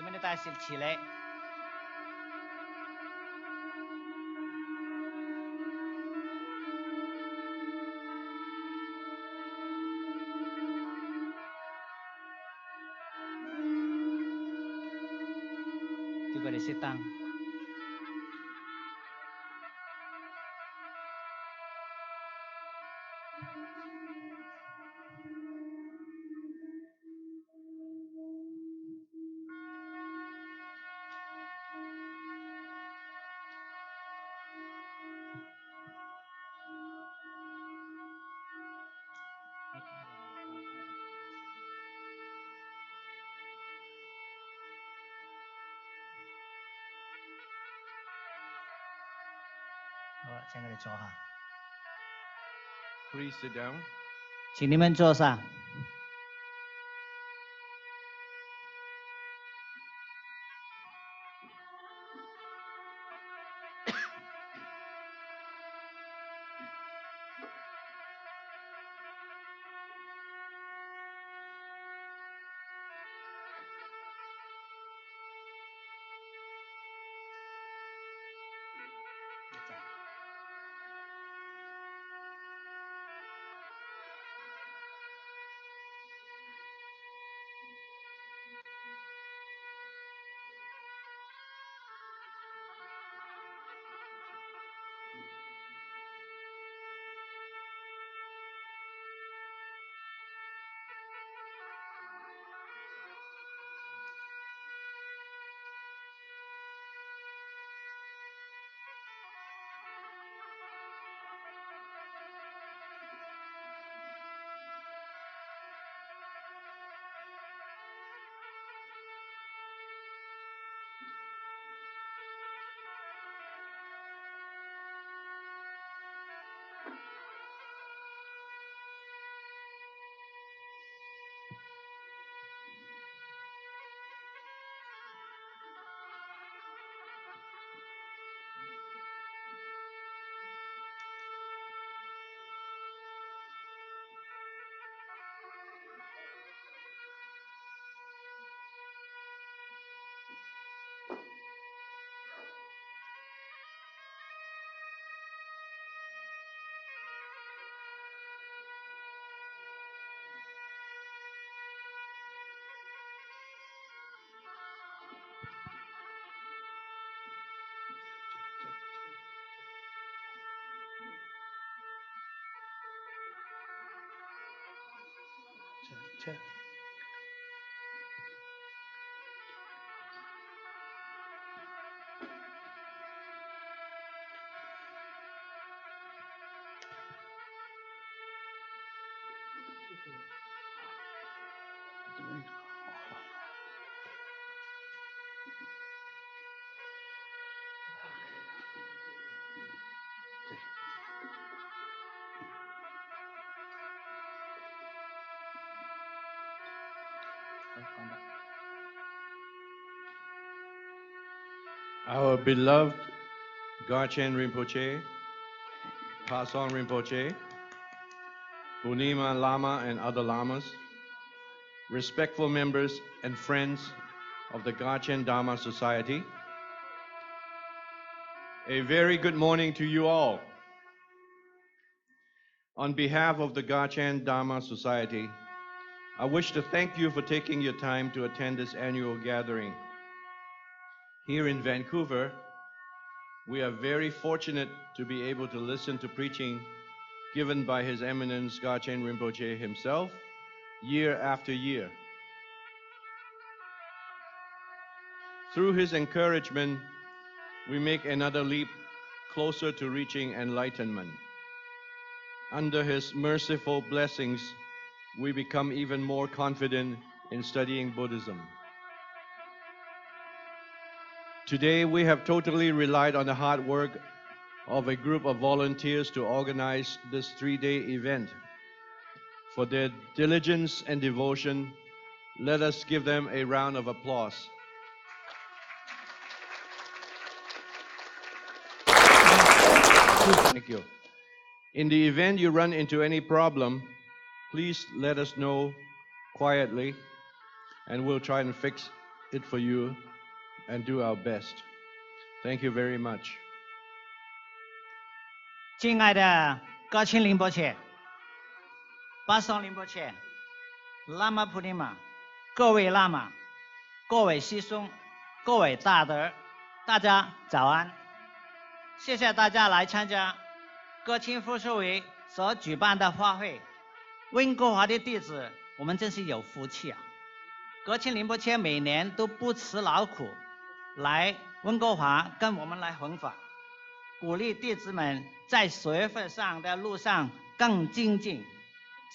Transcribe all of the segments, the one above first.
请问大家起来。Juga disitang. Please sit down. 请你们坐下。Our beloved Garchen Rinpoche, Pasong Rinpoche, Bunima Lama and other lamas, respectful members and friends of the Garchen Dharma Society, a very good morning to you all. On behalf of the Garchen Dharma Society, I wish to thank you for taking your time to attend this annual gathering. Here in Vancouver, we are very fortunate to be able to listen to preaching given by His Eminence Garchen Rinpoche himself year after year. Through his encouragement, we make another leap closer to reaching enlightenment. Under his merciful blessings, we become even more confident in studying Buddhism. Today, we have totally relied on the hard work of a group of volunteers to organize this 3-day event. For their diligence and devotion, let us give them a round of applause. Thank you. In the event you run into any problem, please let us know quietly, and we'll try and fix it for you and do our best. Thank you very much. 敬爱的噶千仁波切、巴桑仁波切、喇嘛普利玛、各位喇嘛、各位师兄、各位大德，大家早安！谢谢大家来参加噶千夫妇会所举办的法会。温哥华的弟子，我们真是有福气啊！噶千仁波切每年都不辞劳苦来温哥华跟我们来弘法，鼓励弟子们在学佛上的路上更精进。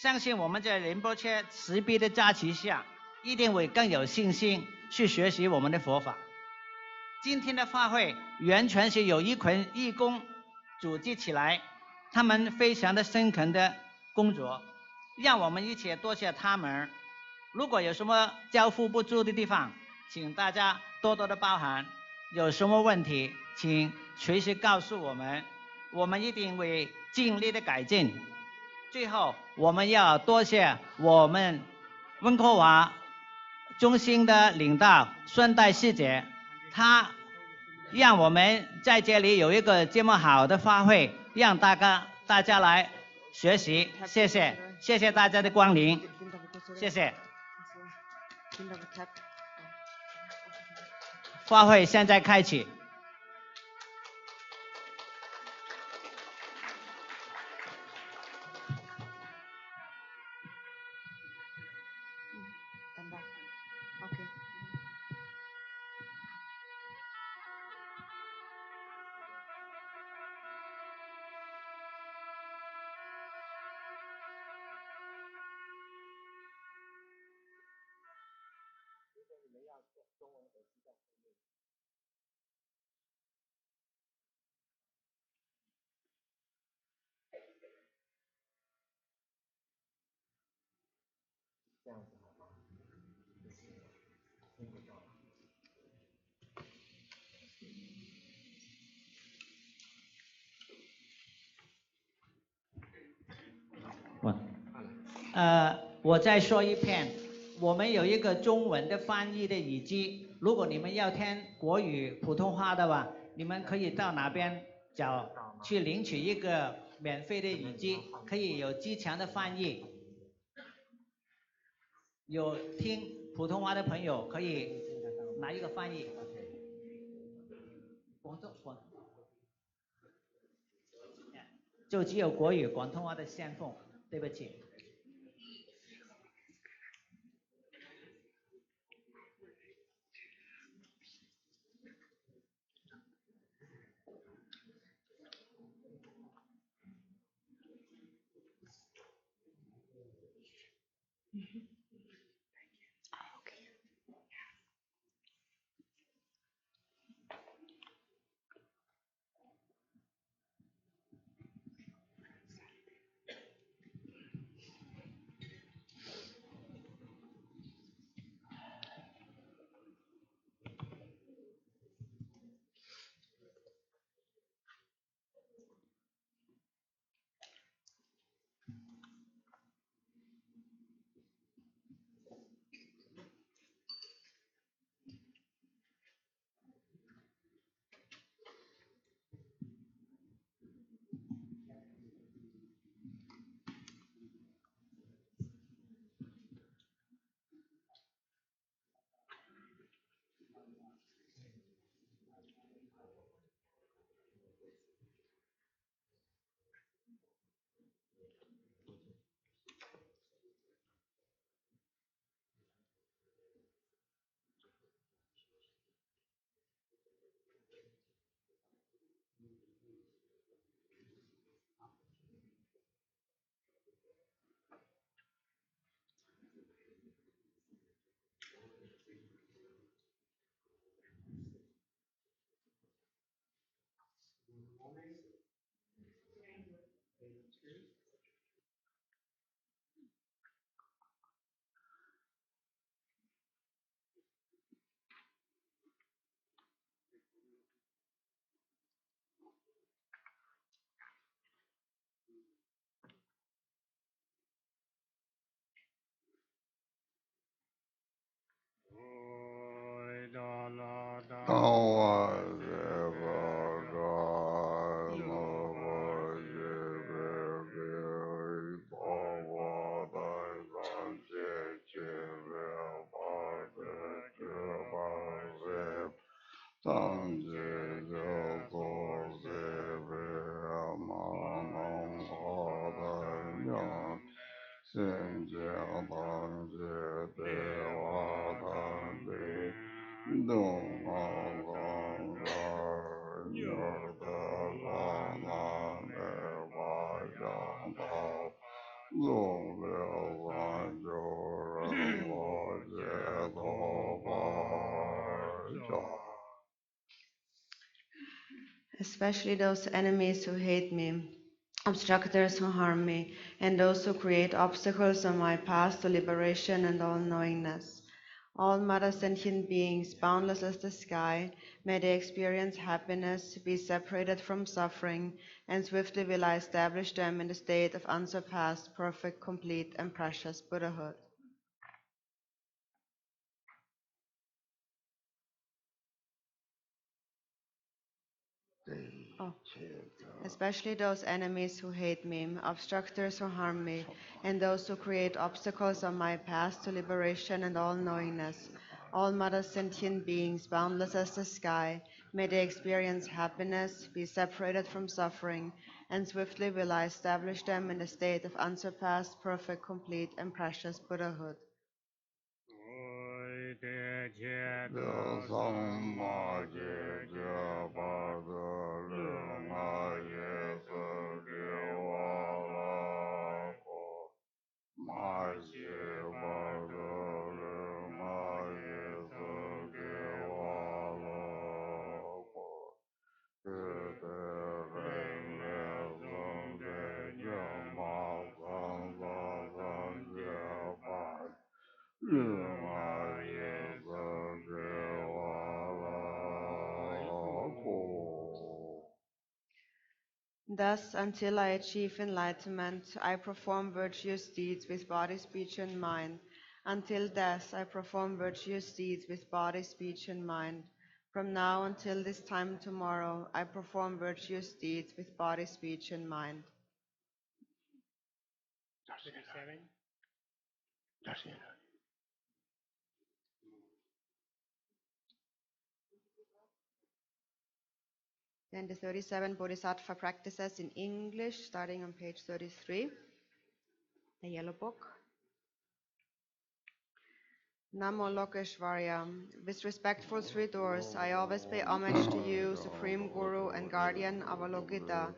相信我们在仁波切慈悲的加持下，一定会更有信心去学习我们的佛法。今天的法会完全是有一群义工组织起来，他们非常的辛勤的工作，让我们一起多谢他们。如果有什么交付不足的地方，请大家多多的包涵。有什么问题，请随时告诉我们，我们一定会尽力的改进。最后，我们要多谢我们温哥华中心的领导孙代师姐，她让我们在这里有一个这么好的法会，让大家来学习。谢谢，谢谢大家的光临，谢谢。法会现在开启。这样子好吗？听不到。我再说一遍，我们有一个中文的翻译的耳机，如果你们要听国语、普通话的话，你们可以到哪边去领取一个免费的耳机，可以有极强的翻译。有听普通话的朋友可以拿一个翻译。广东就只有国语、广东话的先锋，对不起。Especially those enemies who hate me, obstructors who harm me, and those who create obstacles on my path to liberation and all-knowingness. All mother sentient beings, boundless as the sky, may they experience happiness, be separated from suffering, and swiftly will I establish them in the state of unsurpassed, perfect, complete, and precious Buddhahood. Especially those enemies who hate me, obstructors who harm me, and those who create obstacles on my path to liberation and all-knowingness. All mother sentient beings, boundless as the sky, may they experience happiness, be separated from suffering, and swiftly will I establish them in the state of unsurpassed, perfect, complete, and precious Buddhahood. Thus, until I achieve enlightenment, I perform virtuous deeds with body, speech, and mind. Until death, I perform virtuous deeds with body, speech, and mind. From now until this time tomorrow, I perform virtuous deeds with body, speech, and mind. Then the 37 Bodhisattva practices in English, starting on page 33, the yellow book. Namo Lokeshvarya. With respectful three doors, I always pay homage to you, Supreme Guru and Guardian Avalokita,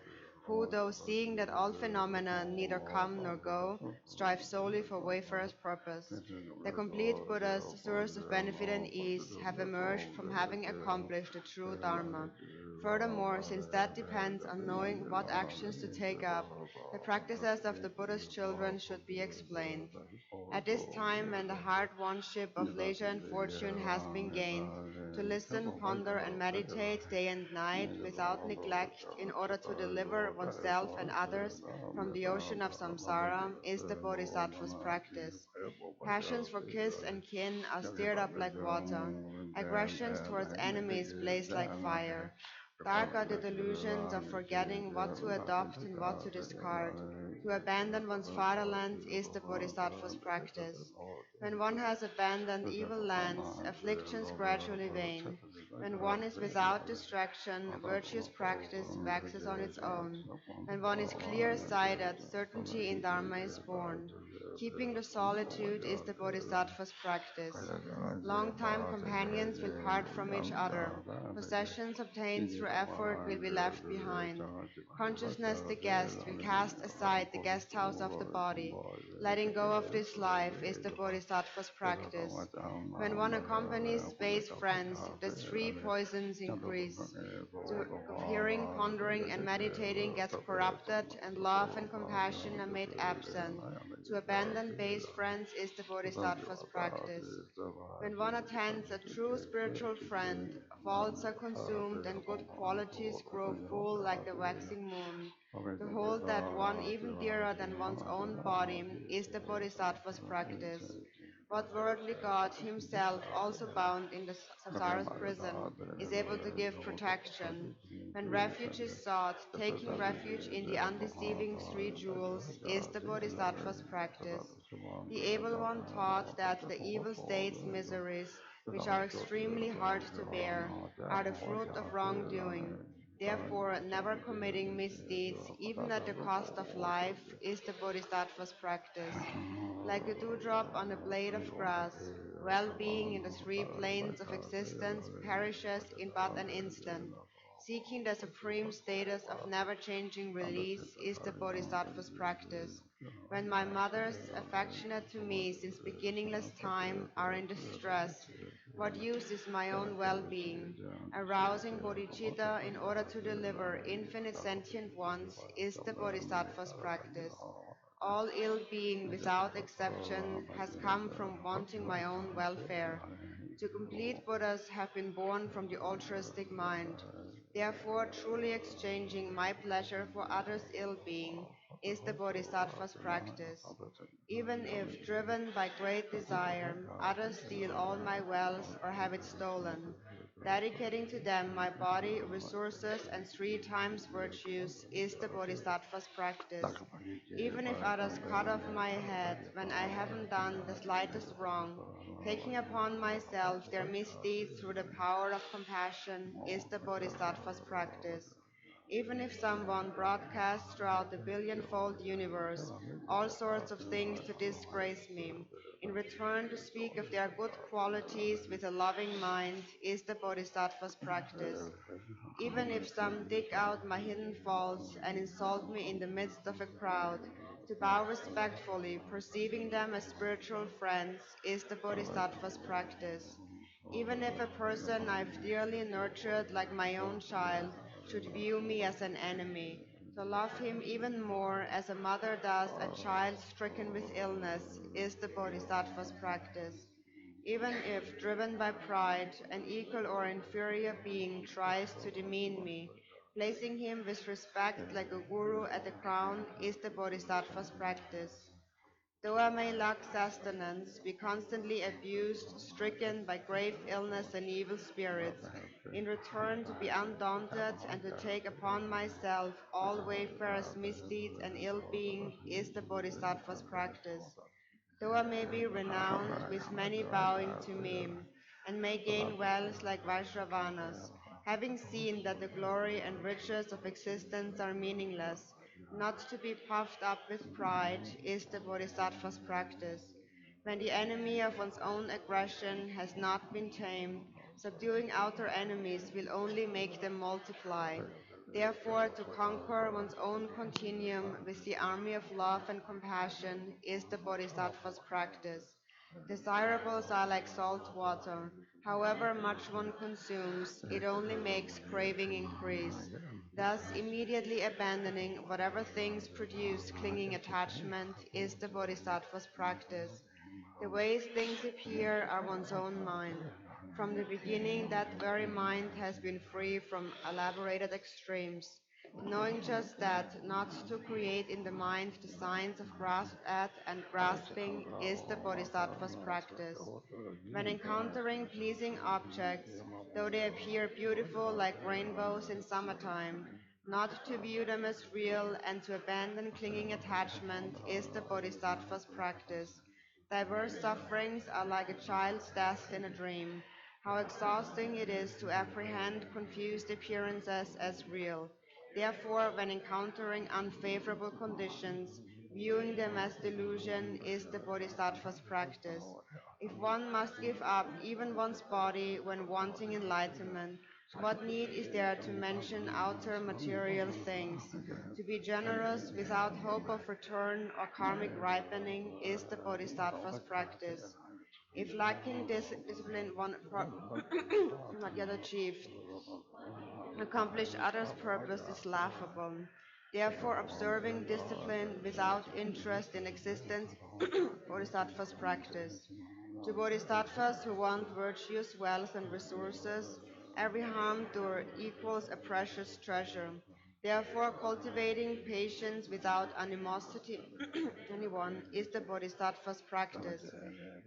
who, though seeing that all phenomena neither come nor go, strive solely for wayfarer's purpose. The complete Buddhas, source of benefit and ease, have emerged from having accomplished the true Dharma. Furthermore, since that depends on knowing what actions to take up, the practices of the Buddha's children should be explained. At this time, when the hard-won ship of leisure and fortune has been gained, to listen, ponder, and meditate day and night without neglect in order to deliver oneself and others from the ocean of samsara is the Bodhisattva's practice. Passions for kith and kin are stirred up like water. Aggressions towards enemies blaze like fire. Dark are the delusions of forgetting what to adopt and what to discard. To abandon one's fatherland is the Bodhisattva's practice. When one has abandoned evil lands, afflictions gradually wane. When one is without distraction, virtuous practice waxes on its own. When one is clear-sighted, certainty in Dharma is born. Keeping the solitude is the Bodhisattva's practice. Long-time companions will part from each other. Possessions obtained through effort will be left behind. Consciousness, the guest, will cast aside the guest house of the body. Letting go of this life is the Bodhisattva's practice. When one accompanies base friends, the three poisons increase. Hearing, pondering, and meditating gets corrupted, and love and compassion are made absent. To abandon base friends is the Bodhisattva's practice. When one attends a true spiritual friend, faults are consumed and good qualities grow full like the waxing moon. To hold that one even dearer than one's own body is the Bodhisattva's practice. What worldly god himself, also bound in the samsara's prison, is able to give protection? When refuge is sought, taking refuge in the undeceiving three jewels is the bodhisattva's practice. The able one taught that the evil states, miseries, which are extremely hard to bear, are the fruit of wrongdoing. Therefore, never committing misdeeds, even at the cost of life, is the bodhisattva's practice. Like a dewdrop on a blade of grass, well-being in the three planes of existence perishes in but an instant. Seeking the supreme status of never-changing release is the bodhisattva's practice. When my mothers, affectionate to me since beginningless time, are in distress, what use is my own well-being? Arousing bodhicitta in order to deliver infinite sentient ones is the bodhisattva's practice. All ill-being, without exception, has come from wanting my own welfare. To complete Buddhas have been born from the altruistic mind. Therefore, truly exchanging my pleasure for others' ill-being is the bodhisattva's practice. Even if, driven by great desire, others steal all my wealth or have it stolen, dedicating to them my body, resources, and 3 times virtues is the bodhisattva's practice. Even if others cut off my head when I haven't done the slightest wrong, taking upon myself their misdeeds through the power of compassion is the bodhisattva's practice. Even if someone broadcasts throughout the billion-fold universe all sorts of things to disgrace me, in return to speak of their good qualities with a loving mind is the bodhisattva's practice. Even if some dig out my hidden faults and insult me in the midst of a crowd, to bow respectfully, perceiving them as spiritual friends, is the bodhisattva's practice. Even if a person I've dearly nurtured like my own child should view me as an enemy, to love him even more as a mother does a child stricken with illness is the bodhisattva's practice. Even if, driven by pride, an equal or inferior being tries to demean me, placing him with respect like a guru at the crown is the bodhisattva's practice. Though I may lack sustenance, be constantly abused, stricken by grave illness and evil spirits, in return to be undaunted and to take upon myself all wayfarers' misdeeds and ill-being is the bodhisattva's practice. Though I may be renowned with many bowing to me, and may gain wealth like Vaishravanas, having seen that the glory and riches of existence are meaningless, not to be puffed up with pride is the bodhisattva's practice. When the enemy of one's own aggression has not been tamed, subduing outer enemies will only make them multiply. Therefore, to conquer one's own continuum with the army of love and compassion is the bodhisattva's practice. Desirables are like salt water. However much one consumes, it only makes craving increase. Thus, immediately abandoning whatever things produce clinging attachment is the bodhisattva's practice. The ways things appear are one's own mind. From the beginning, that very mind has been free from elaborated extremes. Knowing just that, not to create in the mind the signs of grasp at and grasping is the bodhisattva's practice. When encountering pleasing objects, though they appear beautiful like rainbows in summertime, not to view them as real and to abandon clinging attachment is the bodhisattva's practice. Diverse sufferings are like a child's death in a dream. How exhausting it is to apprehend confused appearances as real. Therefore, when encountering unfavorable conditions, viewing them as delusion is the bodhisattva's practice. If one must give up even one's body when wanting enlightenment, what need is there to mention outer material things? To be generous without hope of return or karmic ripening is the bodhisattva's practice. If lacking discipline one not yet achieved, accomplish others' purpose is laughable. Therefore, observing discipline without interest in existence, bodhisattva's practice. To bodhisattvas who want virtuous wealth and resources, every harm doer equals a precious treasure. Therefore, cultivating patience without animosity anyone is the Bodhisattva's practice.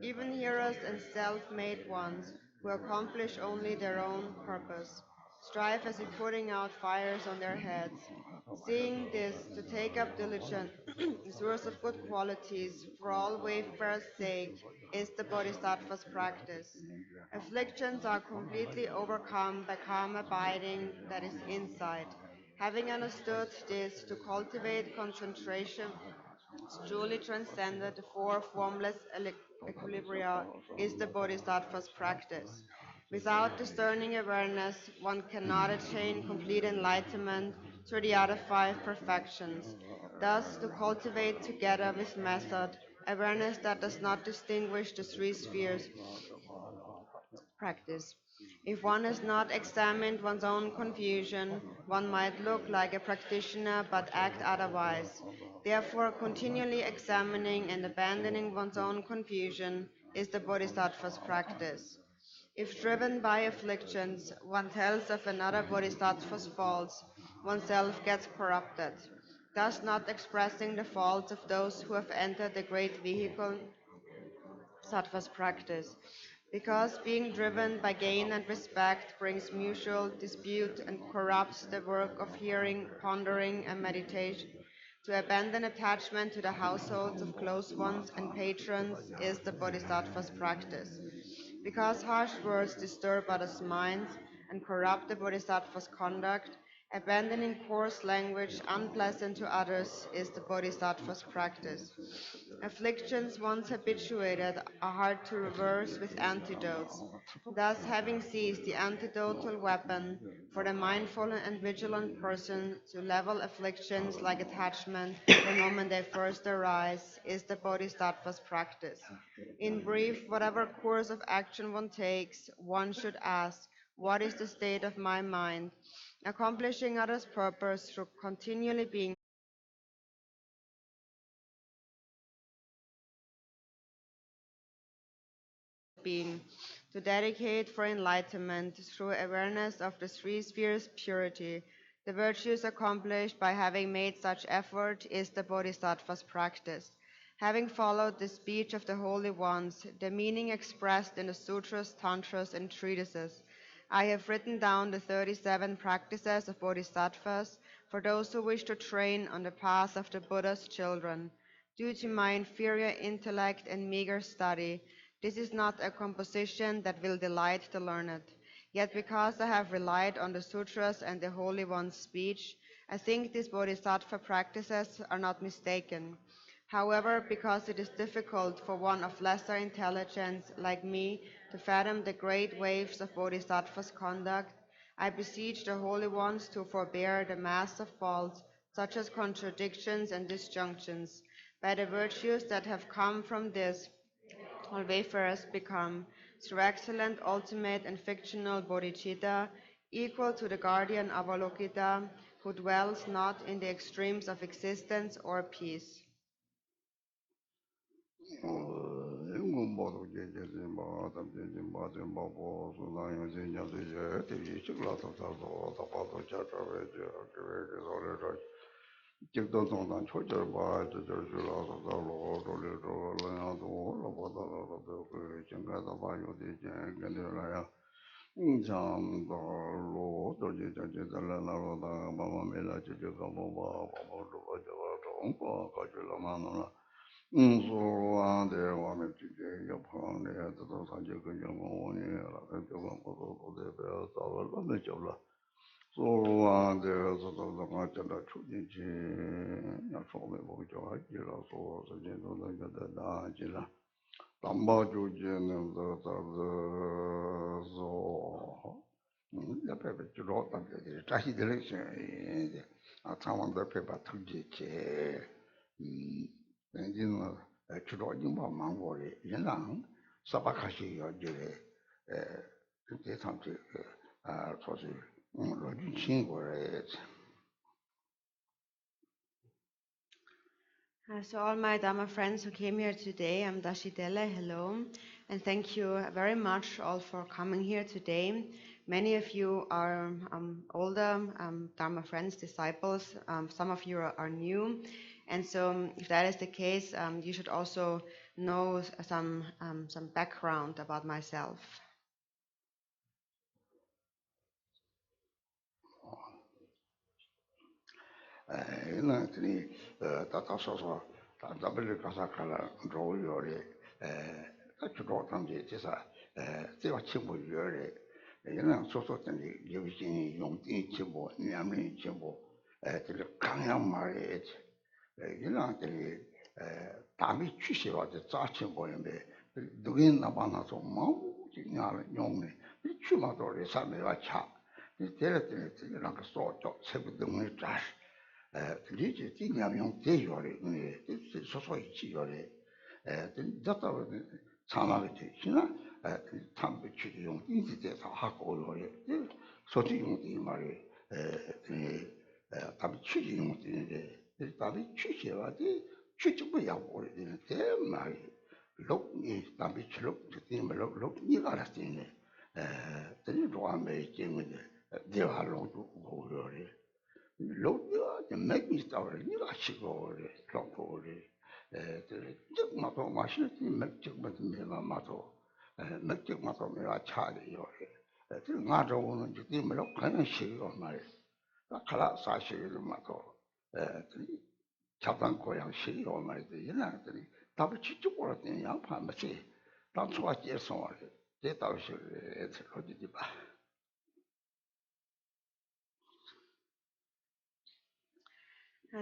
Even heroes and self-made ones who accomplish only their own purpose strive as if putting out fires on their heads. Seeing this, to take up diligent source of good qualities for all wayfarers' sake is the Bodhisattva's practice. Afflictions are completely overcome by calm abiding that is inside. Having understood this, to cultivate concentration, truly transcended the four formless equilibria is the Bodhisattva's practice. Without discerning awareness, one cannot attain complete enlightenment through the other five perfections. Thus, to cultivate together with method, awareness that does not distinguish the three spheres, practice. If one has not examined one's own confusion, one might look like a practitioner but act otherwise. Therefore, continually examining and abandoning one's own confusion is the Bodhisattva's practice. If driven by afflictions, one tells of another Bodhisattva's faults, oneself gets corrupted, thus not expressing the faults of those who have entered the great vehicle, Sattva's practice. Because being driven by gain and respect brings mutual dispute and corrupts the work of hearing, pondering, and meditation. To abandon attachment to the households of close ones and patrons is the Bodhisattva's practice. Because harsh words disturb others' minds and corrupt the Bodhisattva's conduct, abandoning coarse language unpleasant to others is the Bodhisattva's practice. Afflictions once habituated are hard to reverse with antidotes. Thus, having seized the antidotal weapon for the mindful and vigilant person to level afflictions like attachment the moment they first arise is the Bodhisattva's practice. In brief, whatever course of action one takes, one should ask, what is the state of my mind? Accomplishing others' purpose through continually being to dedicate for enlightenment through awareness of the three spheres purity. The virtues accomplished by having made such effort is the Bodhisattva's practice. Having followed the speech of the holy ones, the meaning expressed in the sutras, tantras, and treatises, I have written down the 37 practices of Bodhisattvas for those who wish to train on the path of the Buddha's children. Due to my inferior intellect and meager study, this is not a composition that will delight the learned. Yet because I have relied on the sutras and the Holy One's speech, I think these bodhisattva practices are not mistaken. However, because it is difficult for one of lesser intelligence like me to fathom the great waves of bodhisattva's conduct, I beseech the Holy Ones to forbear the mass of faults, such as contradictions and disjunctions. By the virtues that have come from this, all wayfarers become, through excellent ultimate and fictional bodhicitta, equal to the guardian Avalokita, who dwells not in the extremes of existence or peace. So all my Dharma friends who came here today, I'm Dashidele, hello, and thank you very much all for coming here today. Many of you are older Dharma friends, disciples. Some of you are new. And so if that is the case, you should also know some background about myself.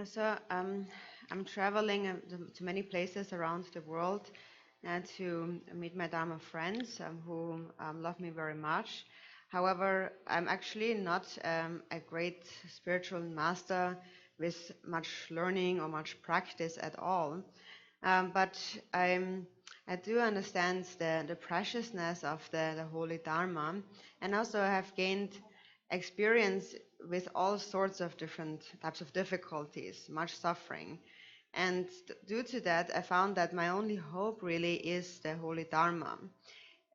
So I'm traveling to many places around the world to meet my Dharma friends who love me very much. However, I'm actually not a great spiritual master with much learning or much practice at all. But I do understand the preciousness of the Holy Dharma, and also have gained experience with all sorts of different types of difficulties, much suffering. And due to that, I found that my only hope really is the Holy Dharma.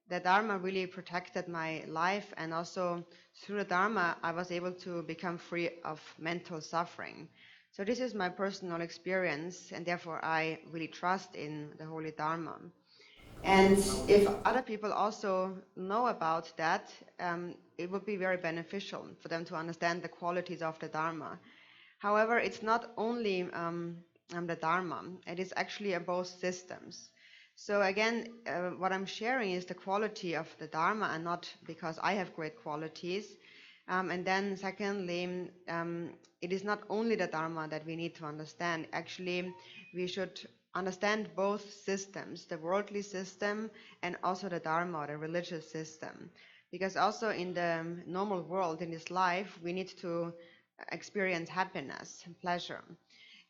The Dharma really protected my life, and also through the Dharma, I was able to become free of mental suffering. So this is my personal experience, and therefore I really trust in the Holy Dharma. And if other people also know about that, it would be very beneficial for them to understand the qualities of the Dharma. However, it's not only the Dharma, it is actually both systems. So again, what I'm sharing is the quality of the Dharma, and not because I have great qualities. And then secondly, it is not only the Dharma that we need to understand. Actually, we should understand both systems, the worldly system and also the Dharma, or the religious system. Because also in the normal world, in this life, we need to experience happiness and pleasure.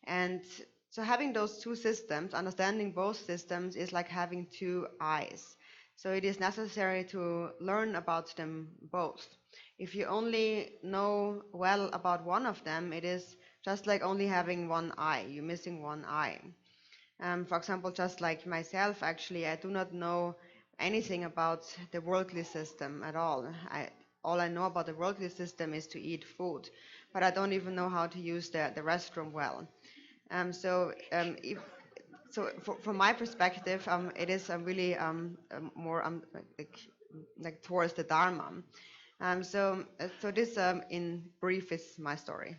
And so having those two systems, understanding both systems, is like having two eyes. So it is necessary to learn about them both. If you only know well about one of them, it is just like only having one eye. You're missing one eye. For example, just like myself, actually, I do not know anything about the worldly system at all. All I know about the worldly system is to eat food, but I don't even know how to use the restroom well. From my perspective, it is really more like towards the Dharma. So this in brief is my story.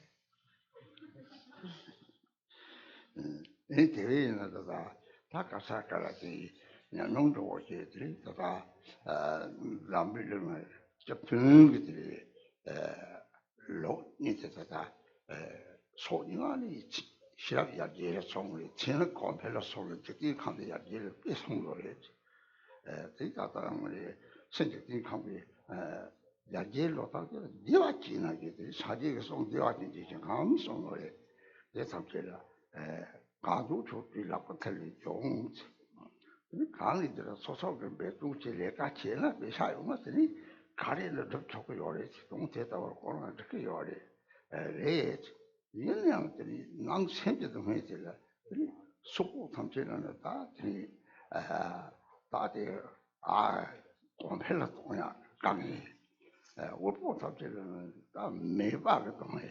월보 탑재는 다 매바가 동에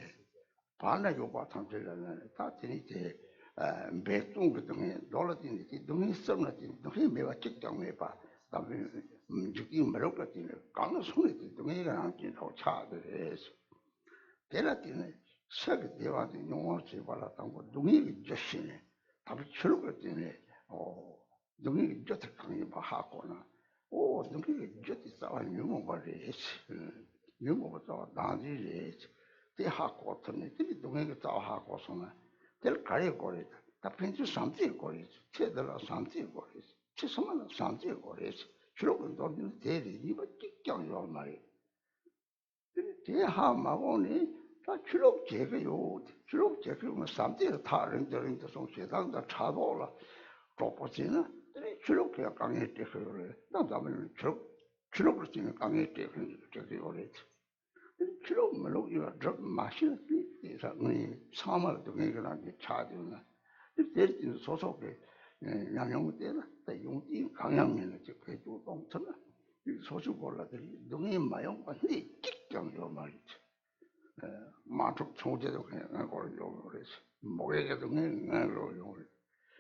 반나 요바 탑재는 다 되니제 배tung 그 동에 놀라진지 동에 썸나진 동에 매바 직장 매바 다음에 죽이 말없거든 강은 손에 동에가 안 된다고 차들에서 대라티네 석 대화도 용어 제발하다고 동에 저신에 답이 철거되네 동에 저트 강이 봐 하거나 동에 저트 싸워 용어 말이지 용어부터 나지지 대 하고서는 이 동에 싸워 하고서는 될 가려 거리 다 펜주 삼지 거리 제대로 삼지 거리 최소한 삼지 거리 주로는 돈이 대리 이거 직장요 말이 대하마고니 다 주로 제가요 주로 제가면 삼지 다른 저런데 송세당다 차도라 propo지는 주로 그냥 강에 때그래 나다면 주로 그렇지는 강에 때 저기 오래 주로 말로 이거 좀 마시는 이상이 사마를 동행하는 차도나 이때 소속에 양용 때나 용띠 강양면에 그 주동처럼 소식 몰라들이 능이 마용 관리 직장요 말이지 마tuk 총재도 그냥 걸려 그래서 목에도 그냥 걸려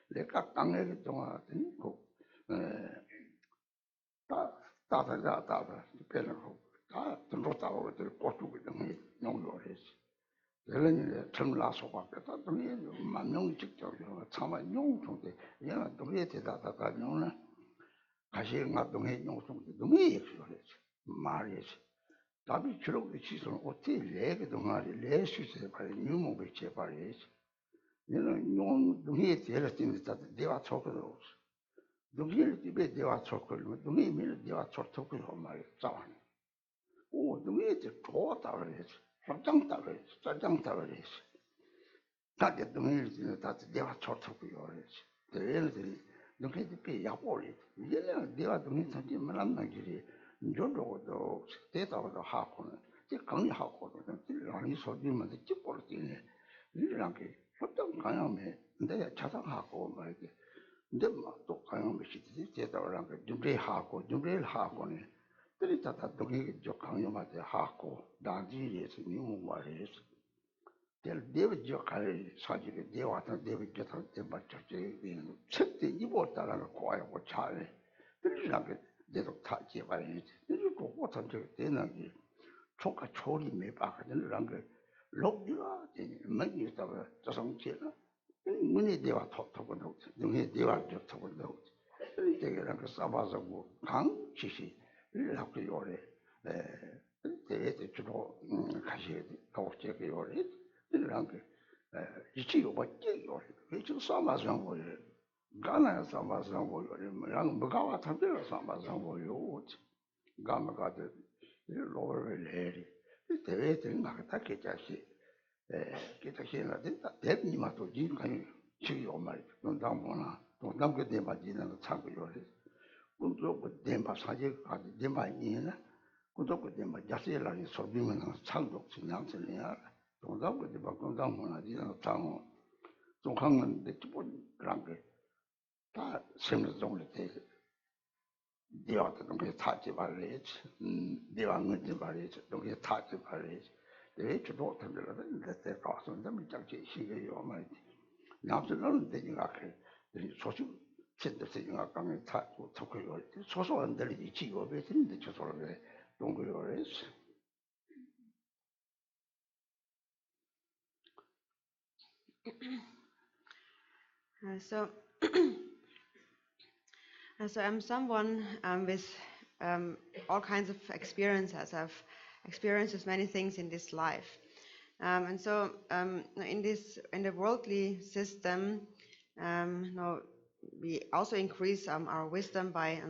내가 강에게 동하더니 다다다다 배는 다 들었다고 그들 꼬투고 등이 용도래서 그러니 좀 나서고 갔다 등이 만명 직접으로 참아 용통데 얘가 동에 대다다가 용나 가시가 동에 용통데 동에 그래서 말이지 답이 주로 시선 어떻게 레게 동아리 레수세 발이 유목에 제발이지 얘는 용 동에 대라진데 다 대화 초거도 동에 집에 대화 초거를 동에 밀 대화 초토고 말이 자원 동에 좋다 그래서 깜짝다 그래서 짜장다 그래서 다들 동에 다 대화 초토고 그래서 얘네들이 동에 집에 약올이 얘는 대화 동에 산지 만난 길이 저도도 대다도 하고는 제 강의 하고는 라니 소리만 듣지 버리네 이렇게 어떤 강함에 내가 자상하고 말이게 근데 막또 강함에 시지 제다랑 그 준비하고 준비를 하고는 들이다다 동에 저 강요마대 하고 나지에서 미국 말이에서 될 대비죠 갈 사지게 대화다 대비죠 때 맞췄지 책대 입었다라는 거하고 잘 들이라게 내도 다 제발이지 이거 어떤 저 되는 초가 초리 매박하는 게 록이가 되니 많이 있다가 저성체나 문이 대화 톡톡은 능해 대화 톡톡은 되게랑 그 싸봐서 강 지시 이렇게 요래 대대 주로 가시 가옥제게 요래 이런 게 이치고 받게 요래 그 싸봐서 뭐 가나야 싸봐서 뭐 랑 뭐가 탐대로 싸봐서 뭐요 가마가데 로버를 해리 대외들 나갔다 개자시 개자시나 된다 대비마도 진간이 지요 말 돈담보나 돈담게 대마지는 참고 요래 군도 대마 사제 가지 대마이나 군도 대마 자세라니 소비면 창도 신앙선이야 돈담게 대마 돈담보나 지는 장 종강은 대기본 그런 게다 생물종을 대 대화도 그 타지 말래지 대화는 말이지 그 타지 말래지 내 주도 탐들어는 내 가서 좀 장치 시계요 말이지 남들은 되니까 그 소식 센터에서 강에 타고 토크요 소소한들이 지고에 되는데 저소를 동거요래서 So I'm someone with all kinds of experiences. I've experienced many things in this life, and so in the worldly system, we also increase our wisdom by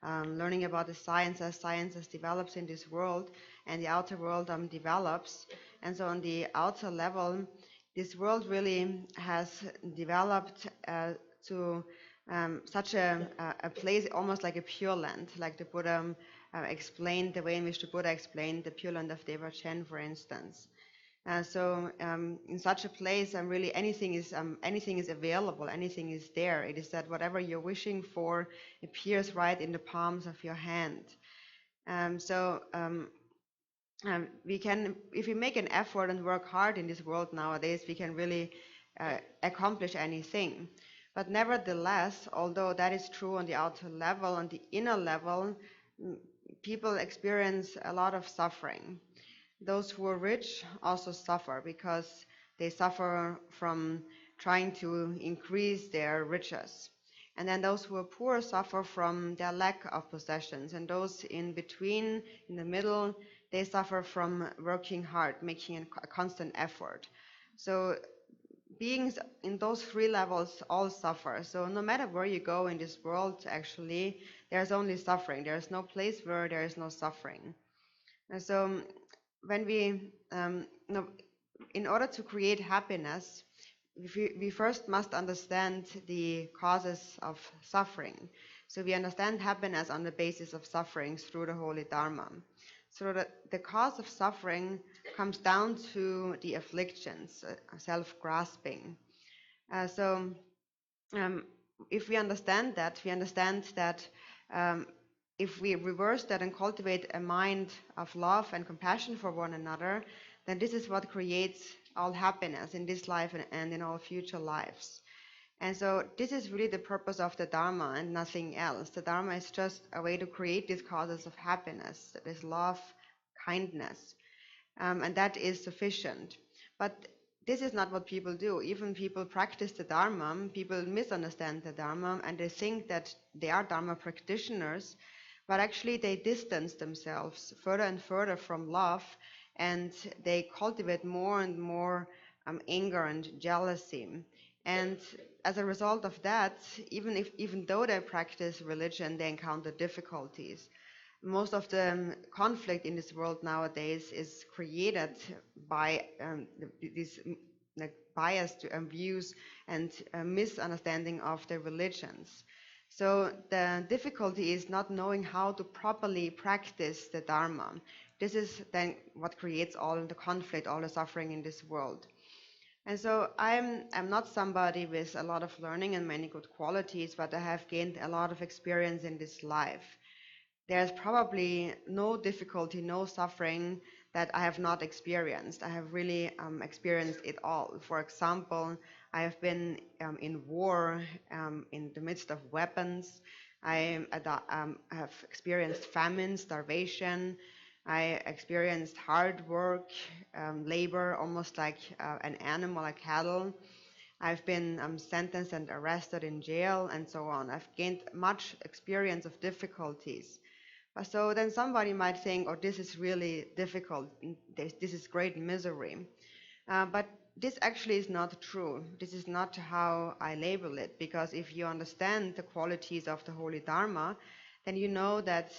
learning about the science as develops in this world, and the outer world develops. And so on the outer level, this world really has developed to such a place almost like a pure land, like the Buddha explained, the way in which the Buddha explained the pure land of Devachan, for instance. So in such a place, really anything is available, anything is there. It is that whatever you're wishing for appears right in the palms of your hand. if we make an effort and work hard in this world nowadays, we can really accomplish anything. But nevertheless, although that is true on the outer level, on the inner level, people experience a lot of suffering. Those who are rich also suffer because they suffer from trying to increase their riches. And then those who are poor suffer from their lack of possessions. And those in between, in the middle, they suffer from working hard, making a constant effort. So beings in those three levels all suffer. So no matter where you go in this world, actually, there's only suffering. There's no place where there is no suffering. And so when we, in order to create happiness, we first must understand the causes of suffering. So we understand happiness on the basis of sufferings through the Holy Dharma. So that the cause of suffering comes down to the afflictions, self-grasping. If we understand that, if we reverse that and cultivate a mind of love and compassion for one another, then this is what creates all happiness in this life and in all future lives. And so this is really the purpose of the Dharma and nothing else. The Dharma is just a way to create these causes of happiness, that is love, kindness, and that is sufficient. But this is not what people do. Even people practice the Dharma, people misunderstand the Dharma, and they think that they are Dharma practitioners, but actually they distance themselves further and further from love, and they cultivate more and more anger and jealousy. And as a result of that, even though they practice religion, they encounter difficulties. Most of the conflict in this world nowadays is created by this bias to abuse and misunderstanding of the religions. So the difficulty is not knowing how to properly practice the Dharma. This is then what creates all the conflict, all the suffering in this world. And so I'm not somebody with a lot of learning and many good qualities, but I have gained a lot of experience in this life. There's probably no difficulty, no suffering that I have not experienced. I have really experienced it all. For example, I have been in war, in the midst of weapons. I have experienced famine, starvation. I experienced hard work, labor, almost like an animal, like cattle. I've been sentenced and arrested in jail and so on. I've gained much experience of difficulties. So then somebody might think, oh, this is really difficult. This is great misery. But this actually is not true. This is not how I label it, because if you understand the qualities of the Holy Dharma, then you know that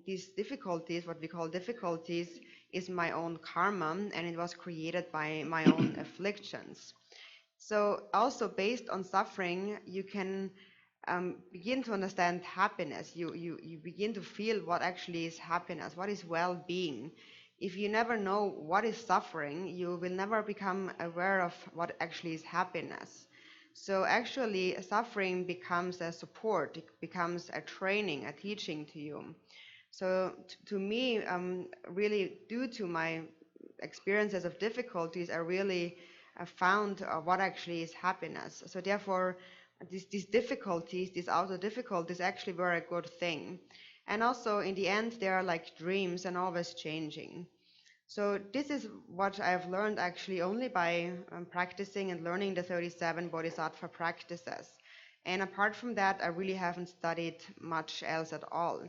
these difficulties, what we call difficulties, is my own karma, and it was created by my own afflictions. So also based on suffering, you can begin to understand happiness. You begin to feel what actually is happiness, what is well-being. If you never know what is suffering, you will never become aware of what actually is happiness. So actually, suffering becomes a support, it becomes a training, a teaching to you. So to me, really due to my experiences of difficulties, I really found what actually is happiness. So therefore, these difficulties, these outer difficulties actually were a good thing. And also in the end, they are like dreams and always changing. So this is what I've learned actually only by practicing and learning the 37 Bodhisattva practices. And apart from that, I really haven't studied much else at all.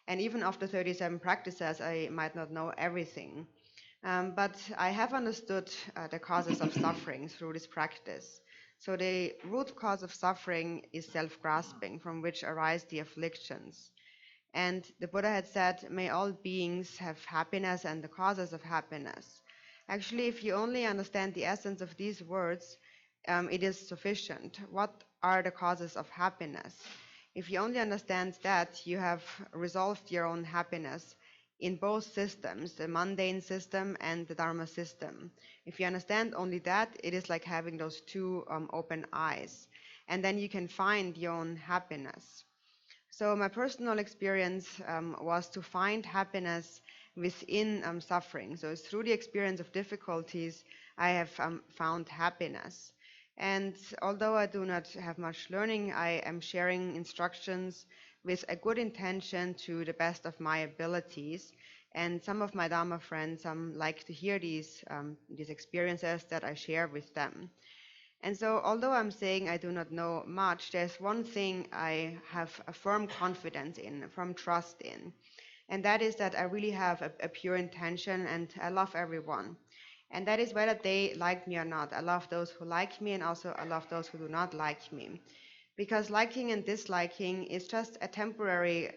And even of the 37 practices, I might not know everything. But I have understood the causes of suffering through this practice. So the root cause of suffering is self-grasping, from which arise the afflictions. And the Buddha had said, may all beings have happiness and the causes of happiness. Actually, if you only understand the essence of these words, it is sufficient. What are the causes of happiness? If you only understand that, you have resolved your own happiness in both systems, the mundane system and the Dharma system. If you understand only that, it is like having those two open eyes. And then you can find your own happiness. So my personal experience was to find happiness within suffering. So it's through the experience of difficulties I have found happiness. And although I do not have much learning, I am sharing instructions with a good intention to the best of my abilities. And some of my Dharma friends like to hear these experiences that I share with them. And so although I'm saying I do not know much, there's one thing I have a firm confidence in, a firm trust in. And that is that I really have a pure intention, and I love everyone. And that is whether they like me or not. I love those who like me, and also I love those who do not like me. Because liking and disliking is just a temporary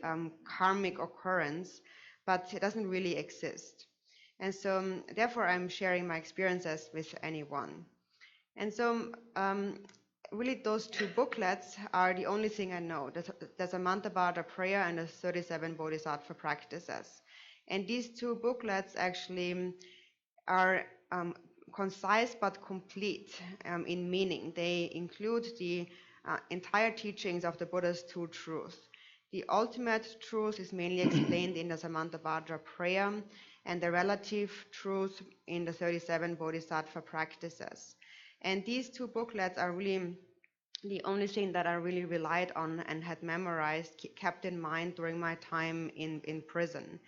karmic occurrence, but it doesn't really exist. And so therefore I'm sharing my experiences with anyone. And so really those two booklets are the only thing I know. The Samantabhadra prayer and the 37 Bodhisattva practices. And these two booklets actually are concise but complete in meaning. They include the entire teachings of the Buddha's two truths. The ultimate truth is mainly explained in the Samantabhadra prayer, and the relative truth in the 37 Bodhisattva practices. And these two booklets are really the only thing that I really relied on and had memorized, kept in mind during my time in prison.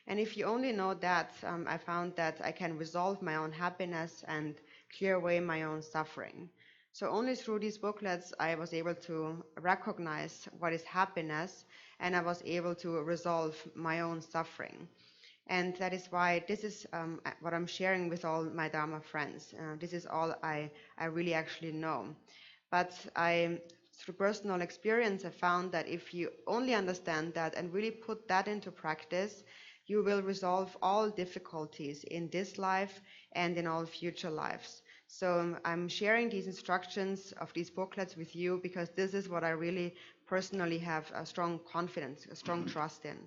And if you only know that, I found that I can resolve my own happiness and clear away my own suffering. So only through these booklets I was able to recognize what is happiness, and I was able to resolve my own suffering. And that is why this is what I'm sharing with all my Dharma friends. This is all I really actually know. But through personal experience, I found that if you only understand that and really put that into practice, you will resolve all difficulties in this life and in all future lives. So I'm sharing these instructions of these booklets with you because this is what I really personally have a strong confidence, a strong trust in.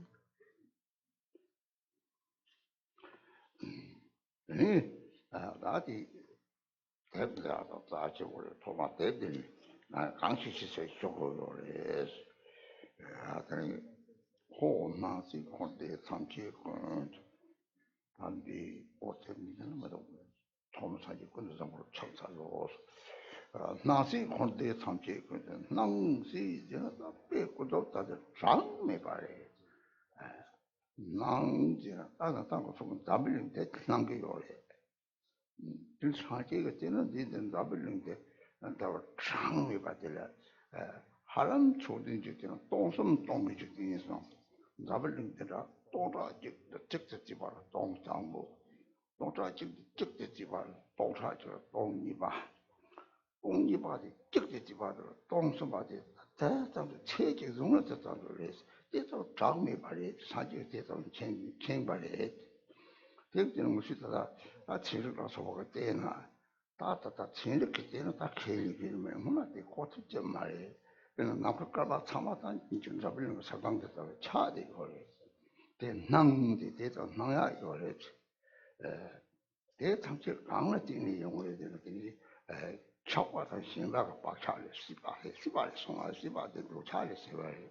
나시 콘데 참제 낭시 제가 빼고도 다들 장매 바래 낭지나 따가 조금 잡을는데 낭게 요래 그 사제가 되는 데는 잡을는데 다 장매 바들라 하람 초든지 되는 똥섬 똥미 주든이서 잡을는데라 또다지 적적지 봐라 똥장고 또다지 적적지 봐라 똥사죠 똥이봐 똥이바디 적적지 봐라 똥섬바디 대장도 체계 중을 됐다고 그래서 대서 장미 발이 사제 대서 챙발이 대기는 무엇이다 아 치를 가서 보고 때나 따따따 체력이 되는 다 계획이면 뭐나데 고트점 말이 그는 나쁠까봐 참았다 인증 잡으려는 거 사강됐다고 차대 거래 대낭지 대서 나야 이거래 대탐체 강을 뛰는 영어에 되는 게 척과다 신바가 박차를 시바를 송아 시바들로 차를 세워요